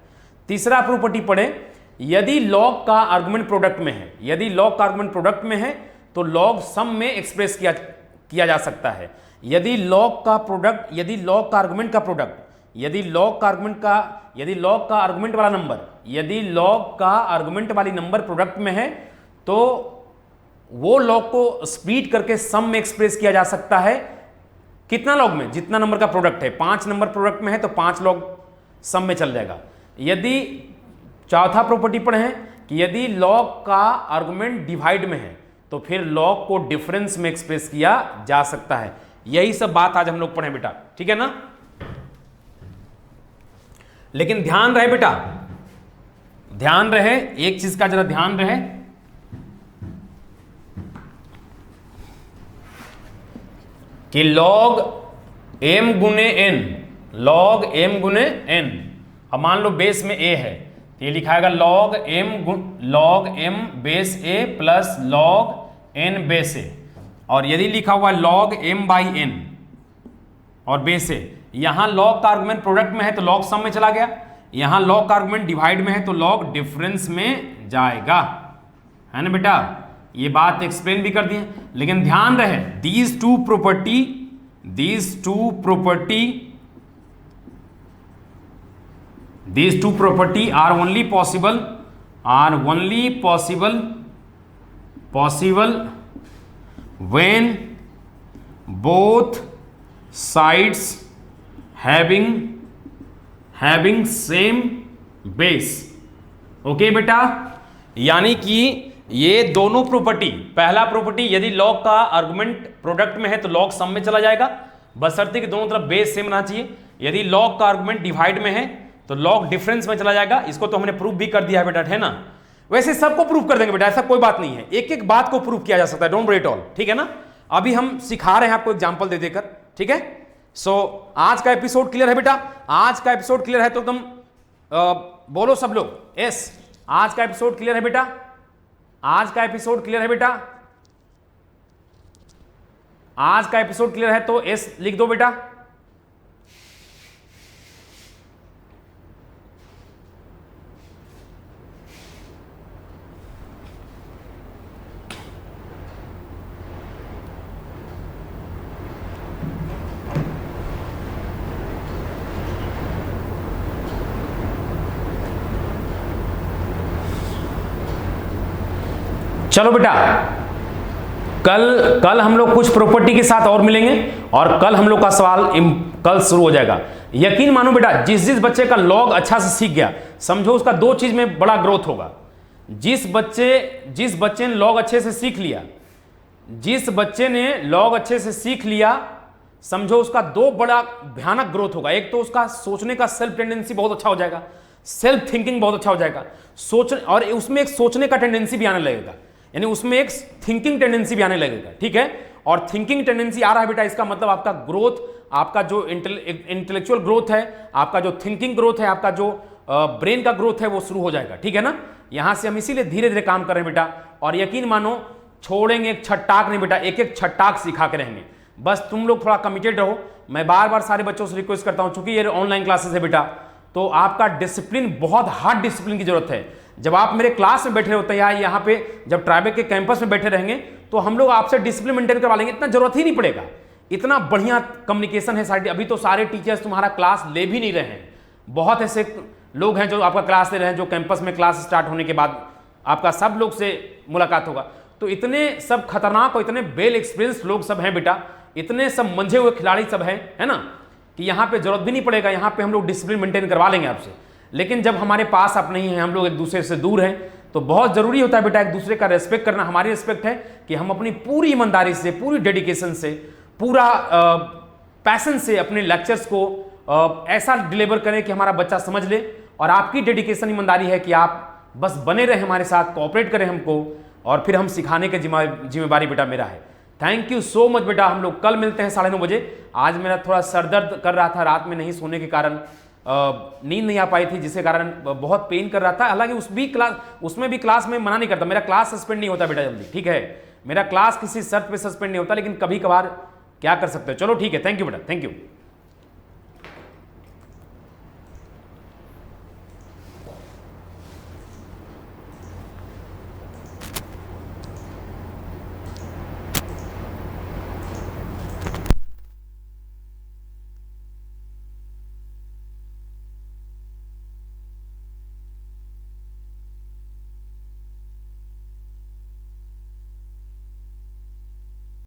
तीसरा प्रॉपर्टी पढ़े, यदि लॉग का आर्गुमेंट प्रोडक्ट में है, यदि लॉग का आर्गुमेंट प्रोडक्ट में है तो लॉग सम में एक्सप्रेस किया जा सकता है। यदि लॉग का प्रोडक्ट, यदि लॉग का आर्गुमेंट का प्रोडक्ट, यदि लॉग का आर्गुमेंट वाला नंबर, यदि लॉग का आर्गुमेंट वाली नंबर प्रोडक्ट में है तो वो लॉग को स्प्लिट करके सम में एक्सप्रेस किया जा सकता है। कितना लॉग में? जितना नंबर का प्रोडक्ट है। 5 नंबर प्रोडक्ट में है तो 5 लॉग सम में चल जाएगा। यदि चौथा प्रॉपर्टी पढ़े हैं कि यदि लॉग का आर्गुमेंट डिवाइड में है तो फिर लॉग को डिफरेंस में एक्सप्रेस किया जा सकता है। यही सब बात आज हम लोग पढ़े बेटा, ठीक है ना? लेकिन ध्यान रहे बेटा, ध्यान रहे, एक चीज का जरा ध्यान रहे, कि लॉग m गुने n, लॉग m गुने n, अब मान लो बेस में a है तो ये लिखाएगा log m base a plus log n base a, और यदि लिखा हुआ लॉग m बाई n और बेस a, यहां लॉग का आर्गुमेंट प्रोडक्ट में है तो लॉग सम में चला गया, यहां लॉग का आर्गुमेंट डिवाइड में है तो लॉग डिफरेंस में जाएगा, है ना बेटा? ये बात एक्सप्लेन भी कर दी है। लेकिन ध्यान रहे, these two property are only possible when both sides having same base। Okay बेटा, यानी कि ये दोनों प्रॉपर्टी, पहला प्रॉपर्टी यदि लॉग का आर्गुमेंट प्रोडक्ट में है तो लॉग सम में चला जाएगा, बशर्ते कि दोनों तरफ बेस सेम रहना चाहिए। यदि लॉग का आर्गुमेंट डिवाइड में है तो लॉग डिफरेंस में चला जाएगा। इसको तो हमने प्रूफ भी कर दिया है बेटा, है ना? वैसे सबको प्रूफ कर देंगे बेटा, ऐसा कोई बात नहीं है, एक एक बात को प्रूफ किया जा सकता है, डोंट वरी एट ऑल, ठीक है ना? अभी हम सिखा रहे हैं आपको एग्जाम्पल दे देकर, ठीक है? सो आज का एपिसोड क्लियर है बेटा? आज का एपिसोड क्लियर है तो तुम बोलो सब लोग यस। आज का एपिसोड क्लियर है बेटा? आज का एपिसोड क्लियर है बेटा? आज का एपिसोड क्लियर है तो एस लिख दो बेटा। चलो बेटा, कल हम लोग कुछ प्रॉपर्टी के साथ और मिलेंगे और कल हम लोग का सवाल कल शुरू हो जाएगा। यकीन मानो बेटा, जिस जिस बच्चे का लॉग अच्छा से सीख गया, समझो उसका दो चीज में बड़ा ग्रोथ होगा। जिस बच्चे ने लॉग अच्छे से सीख लिया, जिस बच्चे ने लॉग अच्छे से सीख लिया, समझो उसका दो बड़ा भयानक ग्रोथ होगा। एक तो उसका सोचने का सेल्फ टेंडेंसी बहुत अच्छा हो जाएगा, सेल्फ थिंकिंग बहुत अच्छा हो जाएगा, और उसमें एक सोचने का टेंडेंसी भी आने लगेगा, यानी उसमें एक थिंकिंग टेंडेंसी भी आने लगेगा। ठीक है, और थिंकिंग टेंडेंसी आ रहा है बेटा, इसका मतलब आपका ग्रोथ, आपका जो इंटेलेक्चुअल ग्रोथ है, आपका जो थिंकिंग ग्रोथ है, आपका जो ब्रेन का ग्रोथ है वो शुरू हो जाएगा। ठीक है ना, यहां से हम इसीलिए धीरे धीरे काम कर रहे हैं बेटा। और यकीन मानो छोड़ेंगे एक छट्टाक नहीं बेटा, एक एक छट्टाक सिखा के रहेंगे। बस तुम लोग थोड़ा कमिटेड रहो। मैं बार बार सारे बच्चों से रिक्वेस्ट करता हूं, चूंकि ये ऑनलाइन क्लासेस है बेटा, तो आपका डिसिप्लिन, बहुत हार्ड डिसिप्लिन की जरूरत है। जब आप मेरे क्लास में बैठे होते हैं या यहाँ पे जब ट्राइबेक के कैंपस में बैठे रहेंगे, तो हम लोग आपसे डिसिप्लिन मेंटेन करवा लेंगे, इतना जरूरत ही नहीं पड़ेगा। इतना बढ़िया कम्युनिकेशन है सारी। अभी तो सारे टीचर्स तुम्हारा क्लास ले भी नहीं रहे हैं, बहुत ऐसे लोग हैं जो आपका क्लास ले रहे हैं, जो कैंपस में क्लास स्टार्ट होने के बाद आपका सब लोग से मुलाकात होगा। तो इतने सब खतरनाक और इतने वेल एक्सपीरियंस लोग सब हैं बेटा, इतने सब मंझे हुए खिलाड़ी सब हैं, है ना, कि यहाँ पे जरूरत भी नहीं पड़ेगा, यहाँ पे हम लोग डिसिप्लिन मेंटेन करवा लेंगे आपसे। लेकिन जब हमारे पास आप नहीं हैं, हम लोग एक दूसरे से दूर हैं, तो बहुत जरूरी होता है बेटा एक दूसरे का रेस्पेक्ट करना। हमारी रेस्पेक्ट है कि हम अपनी पूरी ईमानदारी से, पूरी डेडिकेशन से, पूरा पैशन से अपने लेक्चर्स को ऐसा डिलीवर करें कि हमारा बच्चा समझ ले। और आपकी डेडिकेशन, ईमानदारी है कि आप बस बने रहे हमारे साथ, कोऑपरेट करें हमको, और फिर हम सिखाने की जिम्मेवारी बेटा मेरा है। थैंक यू सो मच बेटा। हम लोग कल मिलते हैं 9:30 बजे। आज मेरा थोड़ा सर दर्द कर रहा था, रात में नहीं सोने के कारण नींद नहीं आ पाई थी, जिसके कारण बहुत पेन कर रहा था। हालांकि उसमें भी क्लास में मना नहीं करता, मेरा क्लास सस्पेंड नहीं होता बेटा जल्दी। ठीक है, मेरा क्लास किसी शर्त पे सस्पेंड नहीं होता, लेकिन कभी कभार क्या कर सकते हो। चलो ठीक है, थैंक यू बेटा, थैंक यू।